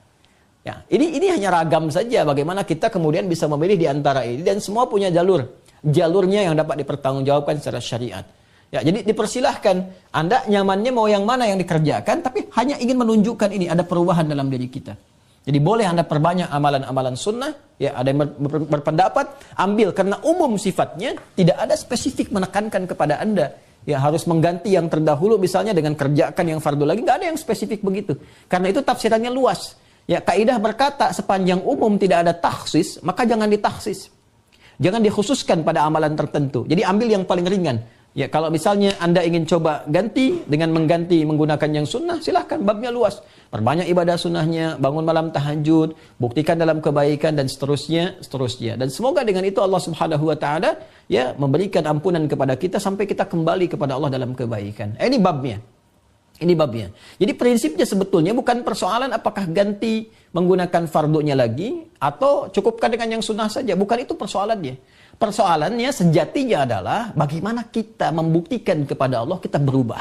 Ya, ini hanya ragam saja bagaimana kita kemudian bisa memilih di antara ini, dan semua punya jalurnya yang dapat dipertanggungjawabkan secara syariat. Ya, jadi dipersilahkan. Anda nyamannya mau yang mana yang dikerjakan, tapi hanya ingin menunjukkan ini ada perubahan dalam diri kita. Jadi boleh Anda perbanyak amalan-amalan sunnah, ya ada yang berpendapat, ambil karena umum sifatnya, tidak ada spesifik menekankan kepada Anda. Ya harus mengganti yang terdahulu misalnya dengan kerjakan yang fardu lagi, nggak ada yang spesifik begitu. Karena itu tafsirannya luas. Ya kaidah berkata sepanjang umum tidak ada takhsis, maka jangan ditaksis. Jangan dikhususkan pada amalan tertentu. Jadi ambil yang paling ringan. Ya kalau misalnya Anda ingin coba ganti dengan mengganti menggunakan yang sunnah, silahkan, babnya luas. Perbanyak ibadah sunnahnya, bangun malam tahajud, buktikan dalam kebaikan dan seterusnya. Dan semoga dengan itu Allah Subhanahu wa taala ya memberikan ampunan kepada kita sampai kita kembali kepada Allah dalam kebaikan. Ini babnya. Ini babnya. Jadi prinsipnya sebetulnya bukan persoalan apakah ganti menggunakan fardunya lagi atau cukupkan dengan yang sunnah saja. Bukan itu persoalannya. Persoalannya sejatinya adalah bagaimana kita membuktikan kepada Allah kita berubah.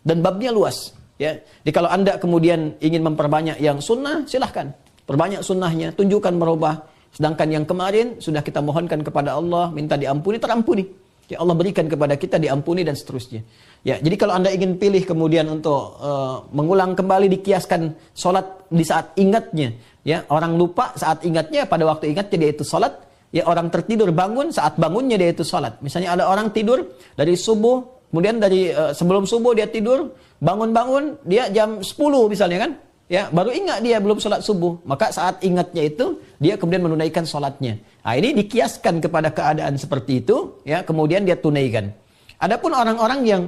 Dan babnya luas. Ya. Jadi kalau Anda kemudian ingin memperbanyak yang sunnah, silahkan. Perbanyak sunnahnya, tunjukkan merubah. Sedangkan yang kemarin sudah kita mohonkan kepada Allah, minta diampuni, terampuni. Ya Allah berikan kepada kita diampuni dan seterusnya. Ya, jadi kalau Anda ingin pilih kemudian untuk mengulang kembali dikiaskan sholat di saat ingatnya. Ya, orang lupa saat ingatnya, pada waktu ingatnya dia itu sholat. Ya orang tertidur bangun saat bangunnya dia itu salat. Misalnya ada orang tidur dari subuh, kemudian dari sebelum subuh dia tidur, bangun-bangun dia jam 10 misalnya kan. Ya, baru ingat dia belum salat subuh. Maka saat ingatnya itu dia kemudian menunaikan salatnya. Nah, ini dikiaskan kepada keadaan seperti itu, ya, kemudian dia tunaikan. Adapun orang-orang yang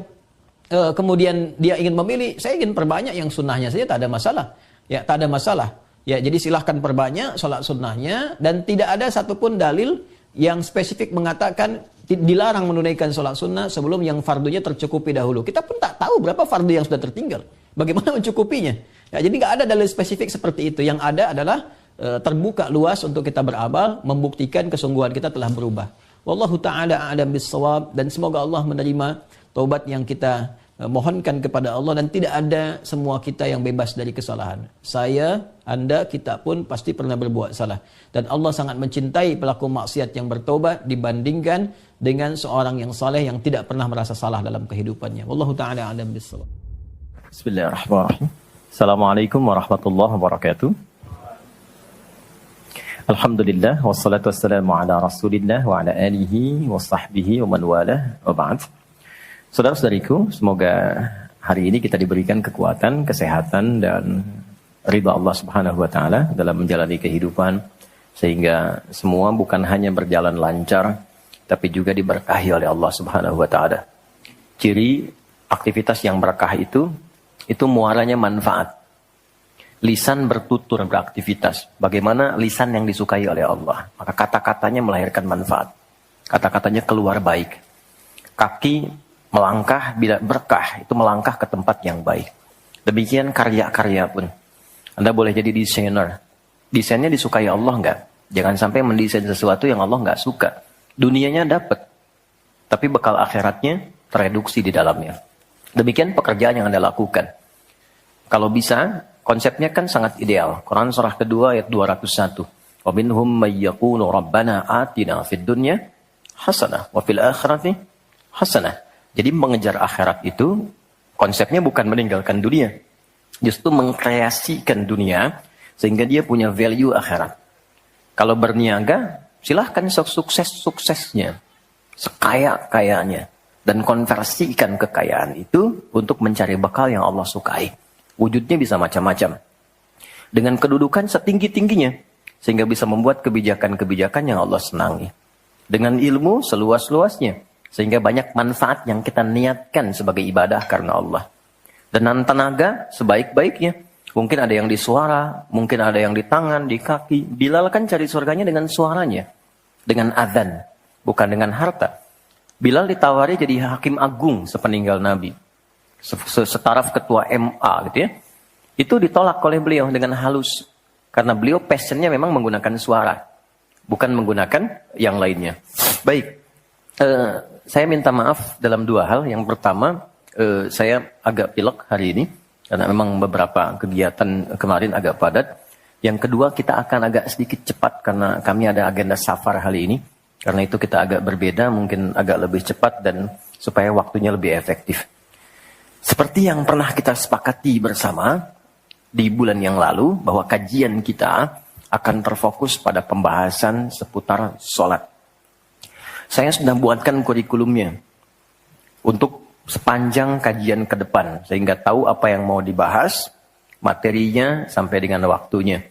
kemudian dia ingin memilih, saya ingin perbanyak yang sunnahnya saja, tak ada masalah. Ya, tak ada masalah. Ya, jadi silahkan perbanyak sholat sunnahnya dan tidak ada satupun dalil yang spesifik mengatakan dilarang menunaikan sholat sunnah sebelum yang fardunya tercukupi dahulu. Kita pun tak tahu berapa fardu yang sudah tertinggal. Bagaimana mencukupinya? Ya, jadi nggak ada dalil spesifik seperti itu. Yang ada adalah terbuka luas untuk kita beramal, membuktikan kesungguhan kita telah berubah. Wallahu ta'ala a'lam bis-shawab, dan semoga Allah menerima taubat yang kita mohonkan kepada Allah, dan tidak ada semua kita yang bebas dari kesalahan. Saya, Anda, kita pun pasti pernah berbuat salah. Dan Allah sangat mencintai pelaku maksiat yang bertobat dibandingkan dengan seorang yang saleh yang tidak pernah merasa salah dalam kehidupannya. Wallahu ta'ala a'lam bis-shawab. Bismillahirrahmanirrahim. Assalamualaikum warahmatullahi wabarakatuh. Alhamdulillah wassalatu wassalamu ala Rasulillah wa ala alihi wa sahbihi wa man walah wa ba'd. Saudara-saudariku, semoga hari ini kita diberikan kekuatan, kesehatan, dan ridha Allah Subhanahu wa taala dalam menjalani kehidupan, sehingga semua bukan hanya berjalan lancar tapi juga diberkahi oleh Allah Subhanahu wa taala. Ciri aktivitas yang berkah itu muaranya manfaat. Lisan bertutur beraktivitas. Bagaimana lisan yang disukai oleh Allah? Maka kata-katanya melahirkan manfaat. Kata-katanya keluar baik. Kaki melangkah bila berkah, itu melangkah ke tempat yang baik. Demikian karya-karya pun. Anda boleh jadi desainer. Desainnya disukai Allah enggak? Jangan sampai mendesain sesuatu yang Allah enggak suka. Dunianya dapat, tapi bekal akhiratnya tereduksi di dalamnya. Demikian pekerjaan yang Anda lakukan. Kalau bisa, konsepnya kan sangat ideal. Quran surah kedua ayat 201. Wa minhum may yaqulu rabbana atina fid dunya hasanah wa fil akhirati hasanah. Jadi mengejar akhirat itu konsepnya bukan meninggalkan dunia. Justru mengkreasikan dunia sehingga dia punya value akhirat. Kalau berniaga, silahkan sukses-suksesnya, sekaya-kayanya, dan konversikan kekayaan itu untuk mencari bekal yang Allah sukai. Wujudnya bisa macam-macam. Dengan kedudukan setinggi-tingginya, sehingga bisa membuat kebijakan-kebijakan yang Allah senangi. Dengan ilmu seluas-luasnya, sehingga banyak manfaat yang kita niatkan sebagai ibadah karena Allah. Dan tenaga sebaik-baiknya. Mungkin ada yang di suara, mungkin ada yang di tangan, di kaki. Bilal kan cari surganya dengan suaranya. Dengan azan, bukan dengan harta. Bilal ditawari jadi hakim agung sepeninggal Nabi. Setaraf ketua MA gitu ya. Itu ditolak oleh beliau dengan halus. Karena beliau passionnya memang menggunakan suara. Bukan menggunakan yang lainnya. Baik. Saya minta maaf dalam dua hal. Yang pertama, saya agak pilek hari ini. Karena memang beberapa kegiatan kemarin agak padat. Yang kedua, kita akan agak sedikit cepat karena kami ada agenda safar hari ini. Karena itu kita agak berbeda, mungkin agak lebih cepat. Dan supaya waktunya lebih efektif. Seperti yang pernah kita sepakati bersama di bulan yang lalu, bahwa kajian kita akan terfokus pada pembahasan seputar sholat. Saya sudah buatkan kurikulumnya untuk sepanjang kajian ke depan, sehingga tahu apa yang mau dibahas, materinya sampai dengan waktunya.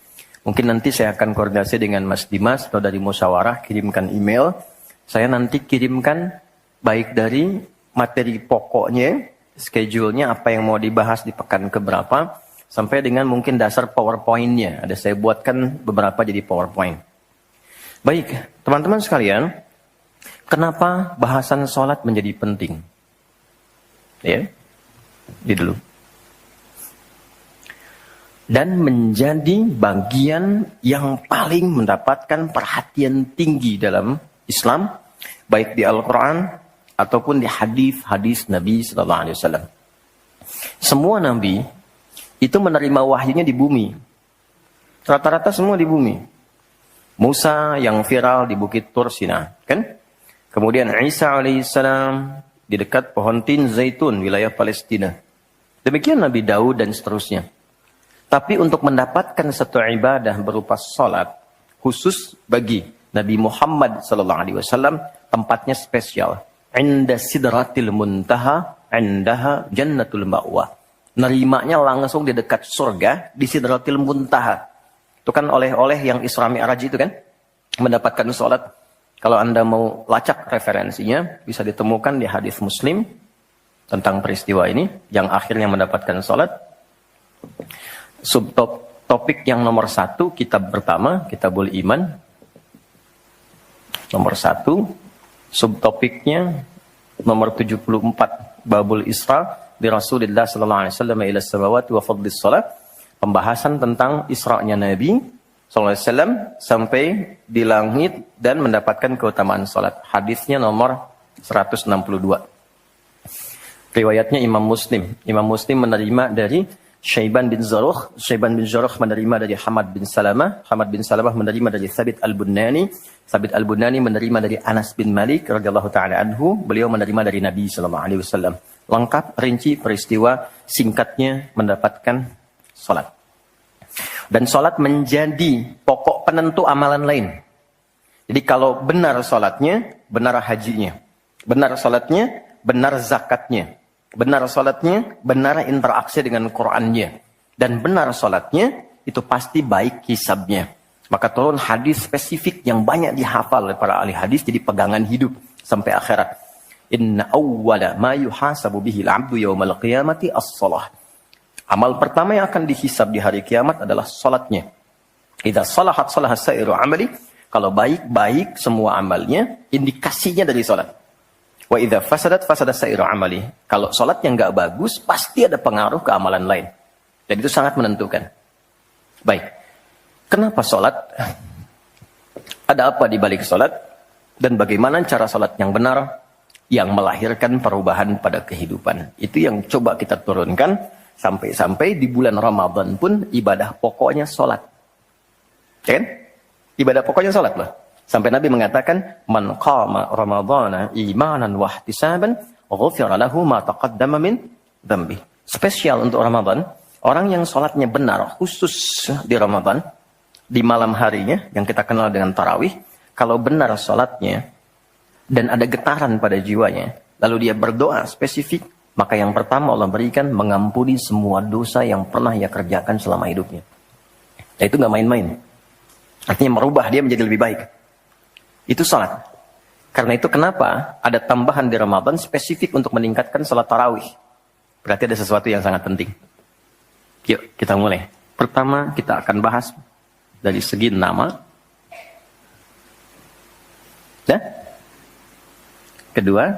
Mungkin nanti saya akan koordinasi dengan Mas Dimas atau dari musyawarah, kirimkan email. Saya nanti kirimkan baik dari materi pokoknya, schedule-nya apa yang mau dibahas di pekan keberapa, sampai dengan mungkin dasar PowerPoint-nya. Ada saya buatkan beberapa jadi PowerPoint. Baik, teman-teman sekalian, kenapa bahasan sholat menjadi penting? Ya, ini dulu. Dan menjadi bagian yang paling mendapatkan perhatian tinggi dalam Islam, baik di Al-Quran ataupun di hadis-hadis Nabi Sallallahu Alaihi Wasallam. Semua Nabi itu menerima wahyunya di bumi. Rata-rata semua di bumi. Musa yang viral di Bukit Tur Sina, kan? Kemudian Isa alaihissalam di dekat pohon tin zaitun wilayah Palestina. Demikian Nabi Daud dan seterusnya. Tapi untuk mendapatkan satu ibadah berupa salat khusus bagi Nabi Muhammad sallallahu alaihi wasallam, tempatnya spesial. Inda sidratil muntaha, indaha jannatul ma'wa. Nerimanya langsung di dekat surga, di sidratil muntaha. Itu kan oleh-oleh yang Isra Mi'raj itu kan, mendapatkan salat. Kalau Anda mau lacak referensinya, bisa ditemukan di hadis Muslim tentang peristiwa ini, yang akhirnya mendapatkan salat. Subtopik yang nomor 1, kitab pertama, Kitabul Iman. Nomor 1, subtopiknya nomor 74, Babul Isra di Rasulullah sallallahu alaihi wasallam ila samawati wa fadlis salat. Pembahasan tentang Isra'nya Nabi sallallahu alaihi wasallam sampai di langit dan mendapatkan keutamaan salat. Hadisnya nomor 162. Riwayatnya Imam Muslim. Imam Muslim menerima dari Syaiban bin Zarukh. Syaiban bin Zarukh menerima dari Hamad bin Salamah. Hamad bin Salamah menerima dari Thabit al-Bunani. Thabit al-Bunani menerima dari Anas bin Malik radhiyallahu taala anhu. Beliau menerima dari Nabi sallallahu alaihi wasallam. Lengkap rinci peristiwa singkatnya mendapatkan salat. Dan salat menjadi pokok penentu amalan lain. Jadi kalau benar salatnya, benar hajinya. Benar salatnya, benar zakatnya. Benar salatnya, benar interaksi dengan Qur'annya. Dan benar salatnya, itu pasti baik hisabnya. Maka turun hadis spesifik yang banyak dihafal oleh para ahli hadis, jadi pegangan hidup sampai akhirat. Inna awwala ma yuhasabu bihi al-'abdu yawmal qiyamati as-salah. Amal pertama yang akan dihisab di hari kiamat adalah salatnya. Idza salahat salaha sa'iru amali. Kalau baik-baik semua amalnya, indikasinya dari salat. Wa idza fasadat fasada sa'iru amali. Kalau salatnya enggak bagus, pasti ada pengaruh ke amalan lain. Dan itu sangat menentukan. Baik. Kenapa salat? Ada apa di balik salat? Dan bagaimana cara salat yang benar yang melahirkan perubahan pada kehidupan? Itu yang coba kita turunkan sampai-sampai di bulan Ramadan pun ibadah pokoknya salat. Ya kan? Ibadah pokoknya salat loh. Sampai Nabi mengatakan, "Man qama Ramadhana imanan wa ihtisaban, ghufira lahu ma taqaddama min dhanbi." Spesial untuk Ramadan, orang yang salatnya benar khusus di Ramadan, di malam harinya yang kita kenal dengan tarawih, kalau benar salatnya dan ada getaran pada jiwanya, lalu dia berdoa spesifik, maka yang pertama Allah berikan mengampuni semua dosa yang pernah ia kerjakan selama hidupnya. Nah, itu nggak main-main. Artinya merubah dia menjadi lebih baik. Itu salat. Karena itu kenapa ada tambahan di Ramadan spesifik untuk meningkatkan salat tarawih. Berarti ada sesuatu yang sangat penting. Yuk kita mulai. Pertama kita akan bahas dari segi nama. Ya. Kedua,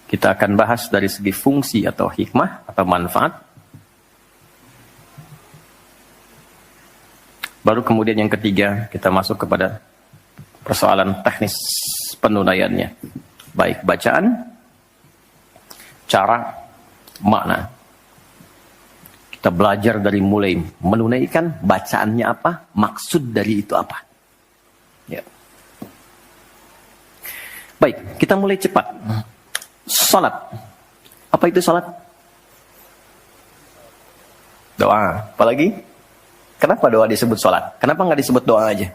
kita akan bahas dari segi fungsi atau hikmah atau manfaat. Baru kemudian yang ketiga, kita masuk kepada persoalan teknis penunaiannya. Baik bacaan, cara, makna. Kita belajar dari mulai menunaikan, bacaannya apa, maksud dari itu apa. Ya. Baik, kita mulai cepat. Salat. Apa itu salat? Doa. Apalagi? Kenapa doa disebut salat? Kenapa nggak disebut doa aja?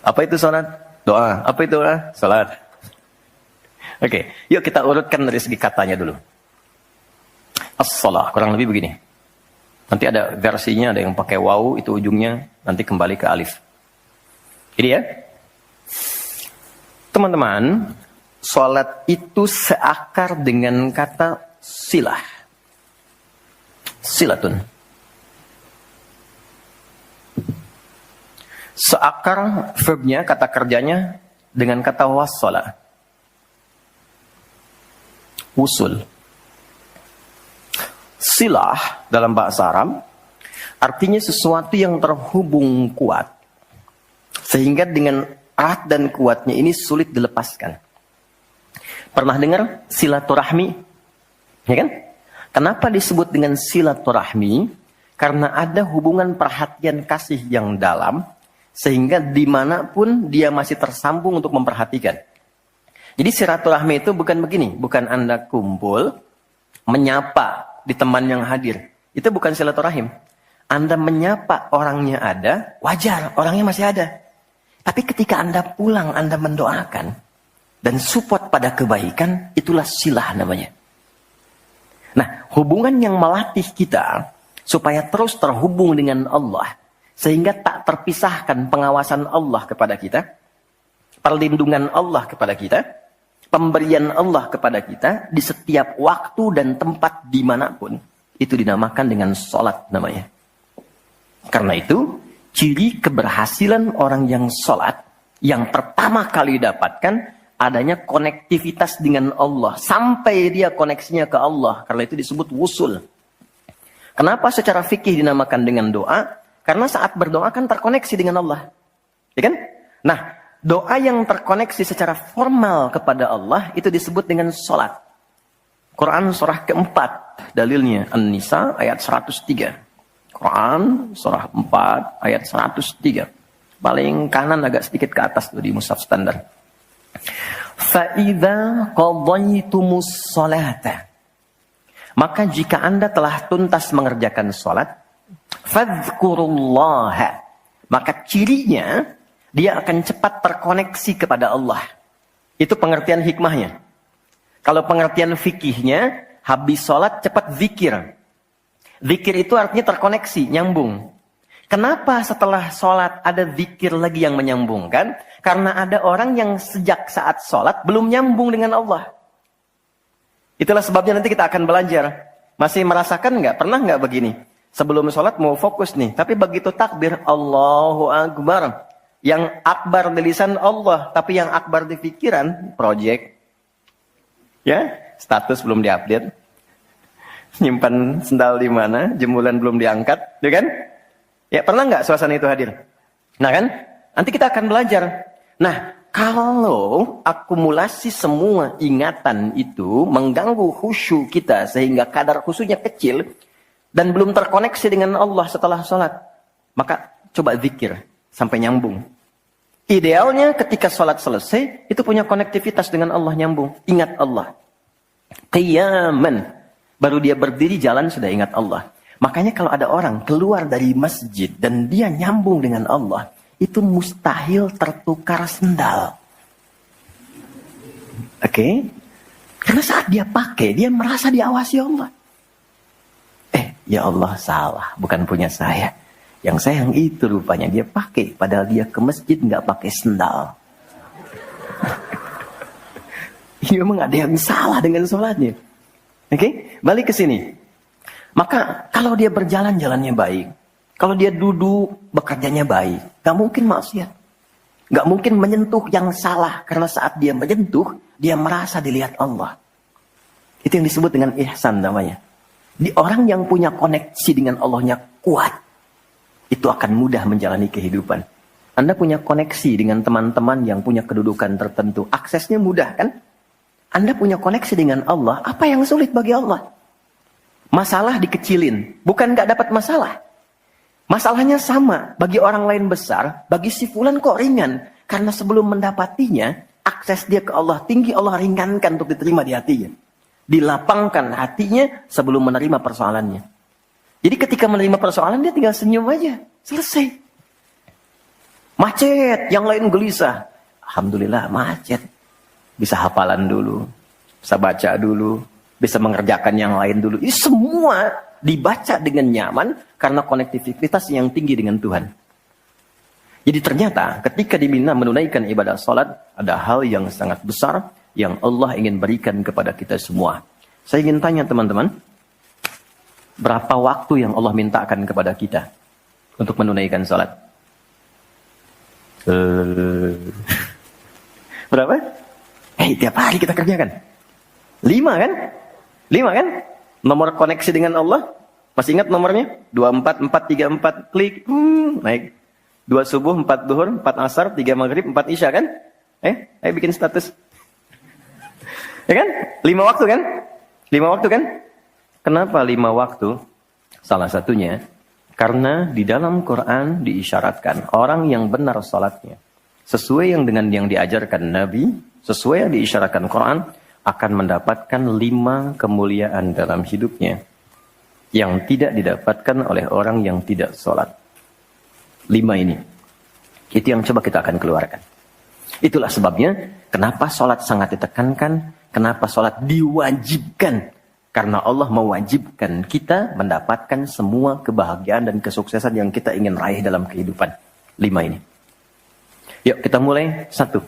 Apa itu salat? Doa. Apa itu doa? Salat. Oke, yuk kita urutkan dari segi katanya dulu. As-salah, kurang lebih begini. Nanti ada versinya, ada yang pakai waw, itu ujungnya nanti kembali ke alif. Ini ya. Teman-teman, salat itu seakar dengan kata silah. Silatun. Seakar verbnya, kata kerjanya dengan kata wassala. Usul. Silah dalam bahasa Arab artinya sesuatu yang terhubung kuat. Sehingga dengan erat dan kuatnya ini sulit dilepaskan. Pernah dengar silaturahmi? Ya kan? Kenapa disebut dengan silaturahmi? Karena ada hubungan perhatian kasih yang dalam, sehingga dimanapun dia masih tersambung untuk memperhatikan. Jadi silaturahmi itu bukan begini, bukan Anda kumpul, menyapa di teman yang hadir. Itu bukan silaturahim. Anda menyapa orangnya ada, wajar, orangnya masih ada. Tapi ketika Anda pulang, Anda mendoakan, dan support pada kebaikan, itulah silah namanya. Nah, hubungan yang melatih kita, supaya terus terhubung dengan Allah, sehingga tak terpisahkan pengawasan Allah kepada kita, perlindungan Allah kepada kita, pemberian Allah kepada kita di setiap waktu dan tempat dimanapun. Itu dinamakan dengan sholat namanya. Karena itu, ciri keberhasilan orang yang sholat, yang pertama kali dapatkan, adanya konektivitas dengan Allah. Sampai dia koneksinya ke Allah. Karena itu disebut wusul. Kenapa secara fikih dinamakan dengan doa? Karena saat berdoa kan terkoneksi dengan Allah. Ya kan? Nah, doa yang terkoneksi secara formal kepada Allah itu disebut dengan sholat. Quran surah keempat, dalilnya An-Nisa ayat 103. Quran surah 4 ayat 103. Paling kanan agak sedikit ke atas tuh di mushaf standar. Fa'idha qadaytumus sholata. Maka jika Anda telah tuntas mengerjakan sholat, fadhkurullaha. Maka cirinya, dia akan cepat terkoneksi kepada Allah. Itu pengertian hikmahnya. Kalau pengertian fikihnya, habis sholat cepat zikir. Zikir itu artinya terkoneksi, nyambung. Kenapa setelah sholat ada zikir lagi yang menyambungkan? Karena ada orang yang sejak saat sholat belum nyambung dengan Allah. Itulah sebabnya nanti kita akan belajar. Masih merasakan nggak? Pernah nggak begini? Sebelum sholat mau fokus nih. Tapi begitu takbir, Allahu Akbar. Yang akbar di lisan Allah. Tapi yang akbar di pikiran, project. Ya, status belum diupdate. Nyimpan sendal di mana, jemuran belum diangkat. Ya kan? Ya, pernah nggak suasana itu hadir? Nah kan? Nanti kita akan belajar. Nah, kalau akumulasi semua ingatan itu mengganggu khusyuk kita sehingga kadar khusyuknya kecil dan belum terkoneksi dengan Allah setelah sholat, maka coba zikir sampai nyambung. Idealnya ketika sholat selesai, itu punya konektivitas dengan Allah, nyambung. Ingat Allah. Qiyaman. Baru dia berdiri jalan sudah ingat Allah. Makanya kalau ada orang keluar dari masjid dan dia nyambung dengan Allah, itu mustahil tertukar sendal. Oke? Karena saat dia pakai, dia merasa diawasi Allah. Ya Allah salah, bukan punya saya. Yang saya yang itu rupanya dia pakai, padahal dia ke masjid nggak pakai sendal. Ini memang ada yang salah dengan sholatnya. Oke? Balik ke sini. Maka kalau dia berjalan jalannya baik, kalau dia duduk bekerjanya baik, gak mungkin maksiat. Gak mungkin menyentuh yang salah. Karena saat dia menyentuh, dia merasa dilihat Allah. Itu yang disebut dengan ihsan namanya. Di orang yang punya koneksi dengan Allahnya kuat, itu akan mudah menjalani kehidupan. Anda punya koneksi dengan teman-teman yang punya kedudukan tertentu. Aksesnya mudah kan? Anda punya koneksi dengan Allah. Apa yang sulit bagi Allah? Masalah dikecilin. Bukan gak dapat masalah. Masalahnya sama. Bagi orang lain besar, bagi si fulan kok ringan. Karena sebelum mendapatinya, akses dia ke Allah tinggi, Allah ringankan untuk diterima di hatinya. Dilapangkan hatinya sebelum menerima persoalannya. Jadi ketika menerima persoalan dia tinggal senyum aja. Selesai. Macet, yang lain gelisah. Alhamdulillah macet. Bisa hafalan dulu. Bisa baca dulu. Bisa mengerjakan yang lain dulu. Ini semua dibaca dengan nyaman karena konektivitas yang tinggi dengan Tuhan. Jadi ternyata ketika diminta menunaikan ibadah salat, ada hal yang sangat besar yang Allah ingin berikan kepada kita semua. Saya ingin tanya teman-teman, berapa waktu yang Allah mintakan kepada kita untuk menunaikan salat? Berapa? Tiap hari kita kerjakan. 5 kan? 5 kan? Nomor koneksi dengan Allah. Masih ingat nomornya? 24434 klik. Naik. 2 subuh, 4 duhur, 4 asar, 3 maghrib, 4 isya kan? Ayo bikin status. Ya kan? 5 waktu kan? 5 waktu kan? Kenapa 5 waktu? Salah satunya, karena di dalam Quran diisyaratkan orang yang benar salatnya, sesuai yang dengan yang diajarkan Nabi, sesuai yang diisyaratkan Quran, akan mendapatkan 5 kemuliaan dalam hidupnya yang tidak didapatkan oleh orang yang tidak salat. 5 ini. Itu yang coba kita akan keluarkan. Itulah sebabnya kenapa salat sangat ditekankan, kenapa salat diwajibkan. Karena Allah mewajibkan kita mendapatkan semua kebahagiaan dan kesuksesan yang kita ingin raih dalam kehidupan. 5 ini. Yuk kita mulai. 1.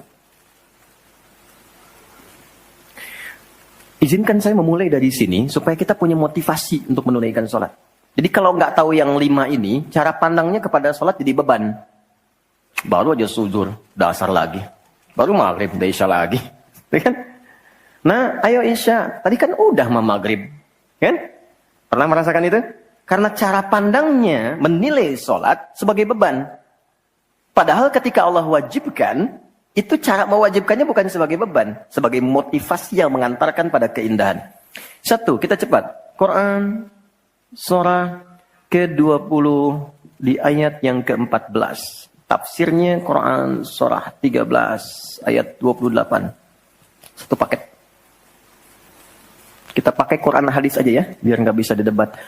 Izinkan saya memulai dari sini supaya kita punya motivasi untuk menunaikan salat. Jadi kalau nggak tahu yang 5 ini, cara pandangnya kepada sholat jadi beban. Baru aja sujud, dasar lagi. Baru maghrib, udah isya lagi. Kan? Nah, ayo isya. Tadi kan udah maghrib. Kan? Pernah merasakan itu? Karena cara pandangnya menilai sholat sebagai beban. Padahal ketika Allah wajibkan, itu cara mewajibkannya bukan sebagai beban. Sebagai motivasi yang mengantarkan pada keindahan. 1, kita cepat. Quran surah ke-20 di ayat yang ke-14. Tafsirnya Quran surah 13 ayat 28. Satu paket. Kita pakai Quran hadis aja ya, biar nggak bisa didebat.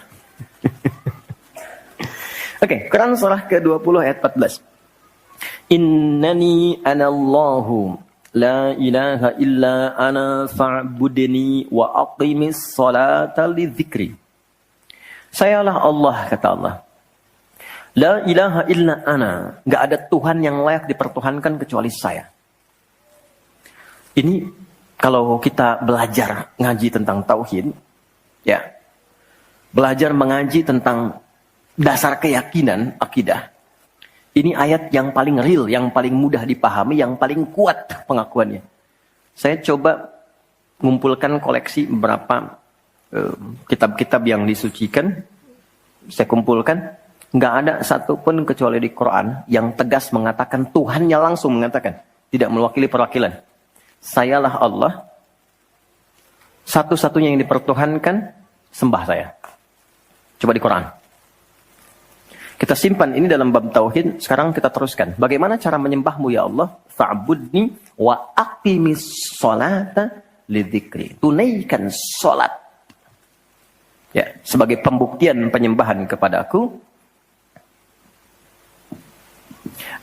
Oke, Quran surah ke-20 ayat 14. Innani anallahu la ilaha illa ana fa'budni wa aqimis salata lidzikri. Sayalah Allah, kata Allah. La ilaha illa ana. Gak ada Tuhan yang layak dipertuhankan kecuali saya. Ini kalau kita belajar ngaji tentang tauhid, ya, belajar mengaji tentang dasar keyakinan, akidah. Ini ayat yang paling real, yang paling mudah dipahami, yang paling kuat pengakuannya. Saya coba mengumpulkan koleksi beberapa kitab-kitab yang disucikan, saya kumpulkan, nggak ada satupun kecuali di Quran yang tegas mengatakan, Tuhannya langsung mengatakan, tidak mewakili perwakilan. Sayalah Allah, satu-satunya yang dipertuhankan, sembah saya. Coba di Quran. Kita simpan ini dalam bab tauhid, sekarang kita teruskan. Bagaimana cara menyembahmu ya Allah? Fa'budni wa aqimis sholata lidzikri. Tunaikan sholat. Ya, sebagai pembuktian penyembahan kepadaku,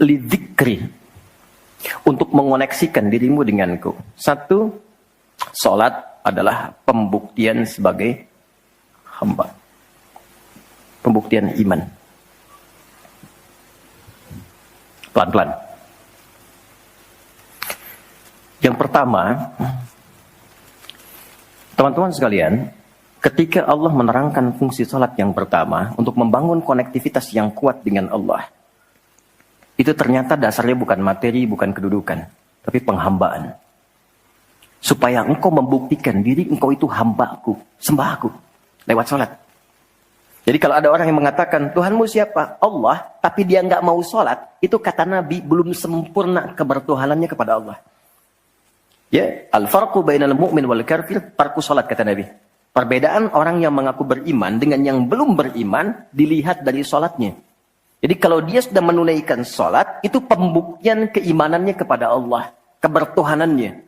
lidzikri, untuk mengoneksikan dirimu denganku. 1, salat adalah pembuktian sebagai hamba. Pembuktian iman. Pelan-pelan. Yang pertama, teman-teman sekalian, ketika Allah menerangkan fungsi salat yang pertama untuk membangun konektivitas yang kuat dengan Allah, itu ternyata dasarnya bukan materi, bukan kedudukan, tapi penghambaan. Supaya engkau membuktikan diri engkau itu hambaku, sembah aku, lewat salat. Jadi kalau ada orang yang mengatakan, Tuhanmu siapa? Allah, tapi dia nggak mau sholat, itu kata Nabi, belum sempurna kebertuhanannya kepada Allah. Ya, al-farqu bainal mu'min wal kafir, tarku sholat, kata Nabi. Perbedaan orang yang mengaku beriman dengan yang belum beriman, dilihat dari sholatnya. Jadi kalau dia sudah menunaikan sholat, itu pembuktian keimanannya kepada Allah. kebertuhanannya.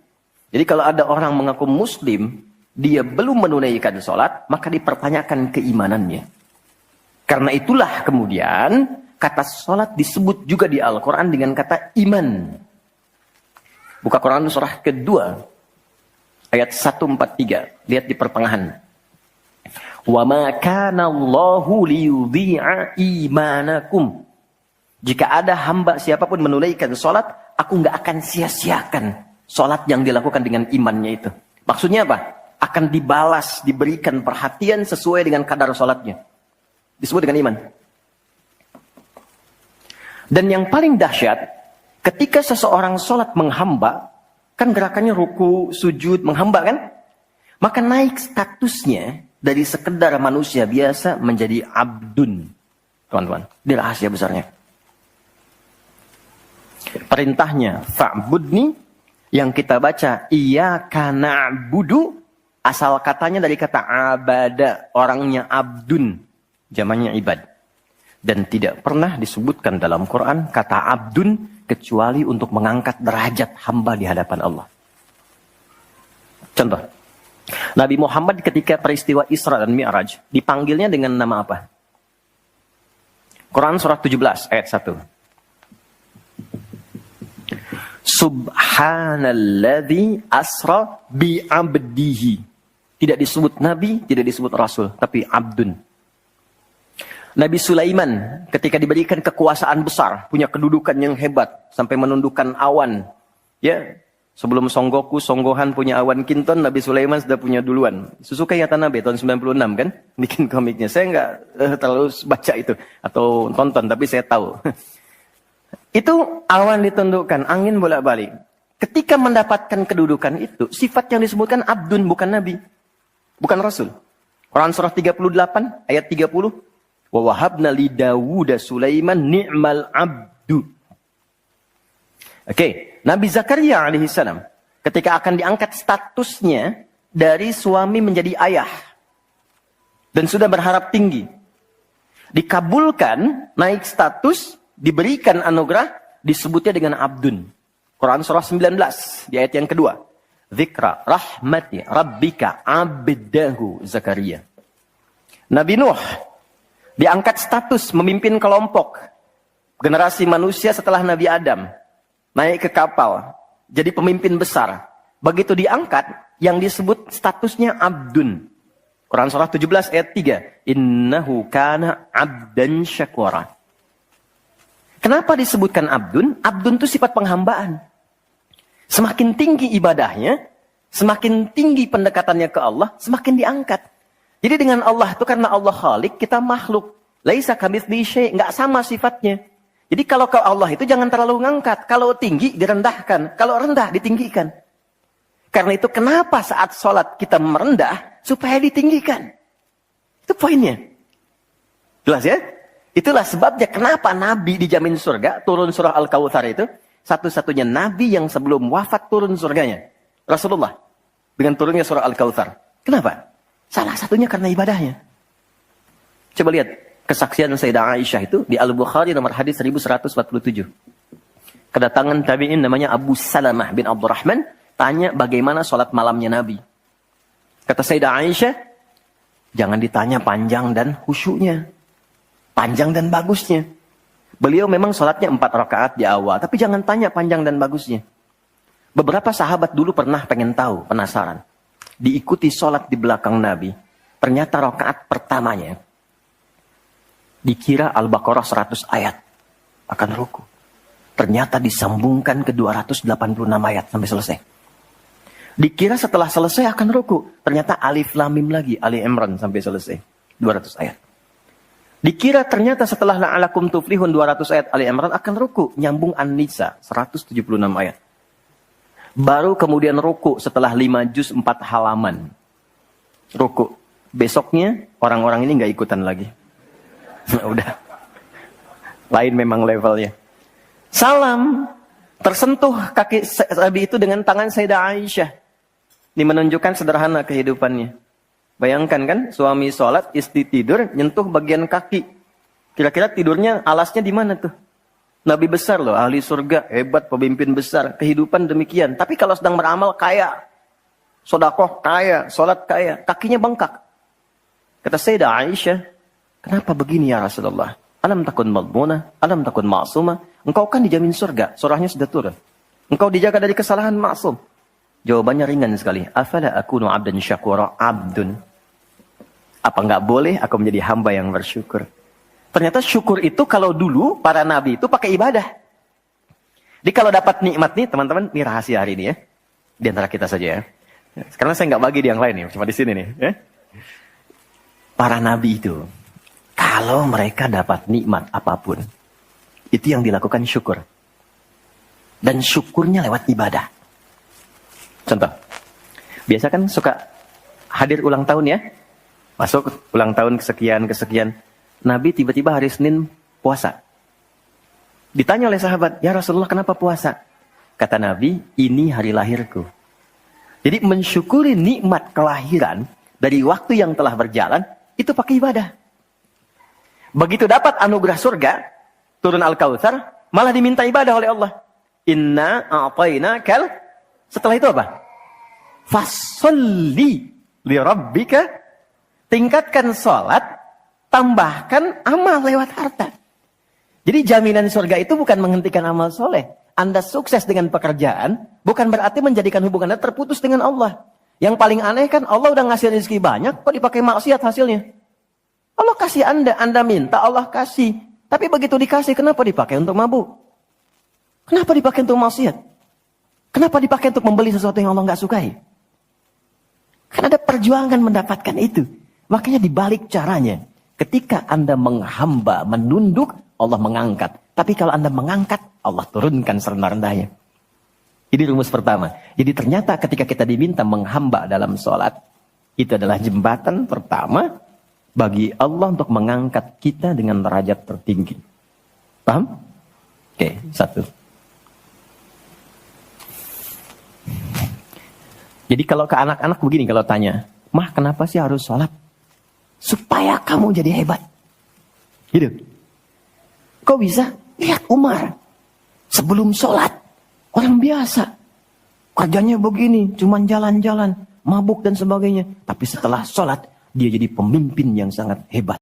Jadi kalau ada orang mengaku muslim, dia belum menunaikan sholat, maka dipertanyakan keimanannya. Karena itulah kemudian kata sholat disebut juga di Al-Quran dengan kata iman. Buka Quran surah kedua, ayat 143. Lihat di pertengahan. Wa ma kana Allahu liyudhi'a imanakum. Jika ada hamba siapapun menunaikan sholat, aku nggak akan sia-siakan sholat yang dilakukan dengan imannya itu. Maksudnya apa? Akan dibalas, diberikan perhatian sesuai dengan kadar sholatnya. Disebut dengan iman. Dan yang paling dahsyat, ketika seseorang sholat menghamba, kan gerakannya ruku, sujud, menghamba kan? Maka naik statusnya dari sekedar manusia biasa menjadi abdun. Teman-teman, ini rahasia besarnya. Perintahnya, fa'budni, yang kita baca, iyyaka na'budu, asal katanya dari kata abada, orangnya abdun, jamannya ibad. Dan tidak pernah disebutkan dalam Quran kata abdun, kecuali untuk mengangkat derajat hamba di hadapan Allah. Contoh, Nabi Muhammad ketika peristiwa Isra dan Mi'raj, dipanggilnya dengan nama apa? Quran surah 17 ayat 1. Subhanalladzi asra bi'abdihi. Tidak disebut Nabi, tidak disebut Rasul, tapi abdun. Nabi Sulaiman ketika diberikan kekuasaan besar, punya kedudukan yang hebat, sampai menundukkan awan. Ya, sebelum Songgohan punya awan Kinton, Nabi Sulaiman sudah punya duluan. Suzuki Yatanabe tahun 96 kan, bikin komiknya. Saya nggak terlalu baca itu, atau tonton, tapi saya tahu. Itu awan ditundukkan, angin bolak-balik. Ketika mendapatkan kedudukan itu, sifat yang disebutkan abdun, bukan Nabi. Bukan Rasul. Quran surah 38 ayat 30. Wa wahabna li Dawuda Sulaiman ni'mal abdu. Oke, Nabi Zakaria alaihissalam ketika akan diangkat statusnya dari suami menjadi ayah dan sudah berharap tinggi, dikabulkan, naik status, diberikan anugerah, disebutnya dengan abdun. Quran surah 19 di ayat yang kedua. Dzikra rahmati rabbika abdahu Zakaria. Nabi Nuh diangkat status memimpin kelompok generasi manusia setelah Nabi Adam. Naik ke kapal, jadi pemimpin besar. Begitu diangkat, yang disebut statusnya abdun. Quran surah 17 ayat 3. Innahu kana abdan syakura. Kenapa disebutkan abdun? Abdun itu sifat penghambaan. Semakin tinggi ibadahnya, semakin tinggi pendekatannya ke Allah, semakin diangkat. Jadi dengan Allah itu karena Allah Khalik, kita makhluk. Laisa kamitslihi syai', enggak sama sifatnya. Jadi kalau ke Allah itu jangan terlalu ngangkat. Kalau tinggi direndahkan, kalau rendah ditinggikan. Karena itu kenapa saat sholat kita merendah supaya ditinggikan. Itu poinnya. Jelas ya? Itulah sebabnya kenapa Nabi dijamin surga, turun surah Al-Kautsar itu, satu-satunya Nabi yang sebelum wafat turun surganya. Rasulullah. Dengan turunnya surah Al-Kautsar. Kenapa? Salah satunya karena ibadahnya. Coba lihat kesaksian Sayyidah Aisyah itu di Al-Bukhari nomor hadis 1147. Kedatangan tabi'in namanya Abu Salamah bin Abdurrahman tanya bagaimana sholat malamnya Nabi. Kata Sayyidah Aisyah, jangan ditanya panjang dan khusyuknya. Panjang dan bagusnya. Beliau memang sholatnya 4 rakaat di awal, tapi jangan tanya panjang dan bagusnya. Beberapa sahabat dulu pernah pengen tahu, penasaran. Diikuti sholat di belakang Nabi. Ternyata rakaat pertamanya dikira Al-Baqarah 100 ayat akan ruku. Ternyata disambungkan ke 286 ayat sampai selesai. Dikira setelah selesai akan ruku. Ternyata Alif Lam Mim lagi, Ali Imran sampai selesai. 200 ayat. Dikira ternyata setelah la'alakum tuflihun 200 ayat Ali Imran akan ruku. Nyambung An-Nisa 176 ayat. Baru kemudian ruku setelah 5 juz 4 halaman. Ruku. Besoknya orang-orang ini nggak ikutan lagi. Udah. Lain memang levelnya. Salam. Tersentuh kaki Nabi itu dengan tangan Sayyidah Aisyah. Ini menunjukkan sederhana kehidupannya. Bayangkan kan, suami sholat, istri tidur, nyentuh bagian kaki. Kira-kira tidurnya, alasnya di mana tuh? Nabi besar loh, ahli surga, hebat, pemimpin besar, kehidupan demikian. Tapi kalau sedang beramal kaya, sodakoh kaya, sholat kaya, kakinya bengkak. Kata Sayyidah Aisyah, kenapa begini ya Rasulullah? Alam takun madmuna, alam takun ma'sumah. Engkau kan dijamin surga, surahnya sudah turun. Engkau dijaga dari kesalahan maksum. Jawabannya ringan sekali. Afala akunu abdan syakura abdun. Apa enggak boleh aku menjadi hamba yang bersyukur? Ternyata syukur itu kalau dulu para nabi itu pakai ibadah. Jadi kalau dapat nikmat nih teman-teman, ini rahasia hari ini ya. Di antara kita saja ya. Karena saya nggak bagi di yang lain nih, cuma di sini nih. Ya. Para nabi itu, kalau mereka dapat nikmat apapun, itu yang dilakukan syukur. Dan syukurnya lewat ibadah. Contoh, biasa kan suka hadir ulang tahun ya. Masuk ulang tahun kesekian. Nabi tiba-tiba hari Senin puasa. Ditanya oleh sahabat, ya Rasulullah kenapa puasa? Kata Nabi, ini hari lahirku. Jadi mensyukuri nikmat kelahiran dari waktu yang telah berjalan, itu pakai ibadah. Begitu dapat anugerah surga, turun Al-Kautsar, malah diminta ibadah oleh Allah. Inna a'tainakal. Setelah itu apa? Fasolli li rabbika. Tingkatkan sholat, tambahkan amal lewat harta. Jadi jaminan surga itu bukan menghentikan amal soleh. Anda sukses dengan pekerjaan, bukan berarti menjadikan hubungan Anda terputus dengan Allah. Yang paling aneh kan Allah udah ngasih rezeki banyak, kok dipakai maksiat hasilnya? Allah kasih Anda minta, Allah kasih. Tapi begitu dikasih, kenapa dipakai untuk mabuk? Kenapa dipakai untuk maksiat? Kenapa dipakai untuk membeli sesuatu yang Allah nggak sukai? Kan ada perjuangan mendapatkan itu. Makanya dibalik caranya. Ketika Anda menghamba, menunduk, Allah mengangkat. Tapi kalau Anda mengangkat, Allah turunkan serendah-rendahnya. Ini rumus pertama. Jadi ternyata ketika kita diminta menghamba dalam sholat, itu adalah jembatan pertama bagi Allah untuk mengangkat kita dengan derajat tertinggi. Paham? Oke, satu. Jadi kalau ke anak-anak begini kalau tanya, Mah kenapa sih harus sholat? Supaya kamu jadi hebat. Gitu. Kok bisa? Lihat Umar. Sebelum sholat. Orang biasa. Kerjanya begini. Cuman jalan-jalan. Mabuk dan sebagainya. Tapi setelah sholat. Dia jadi pemimpin yang sangat hebat.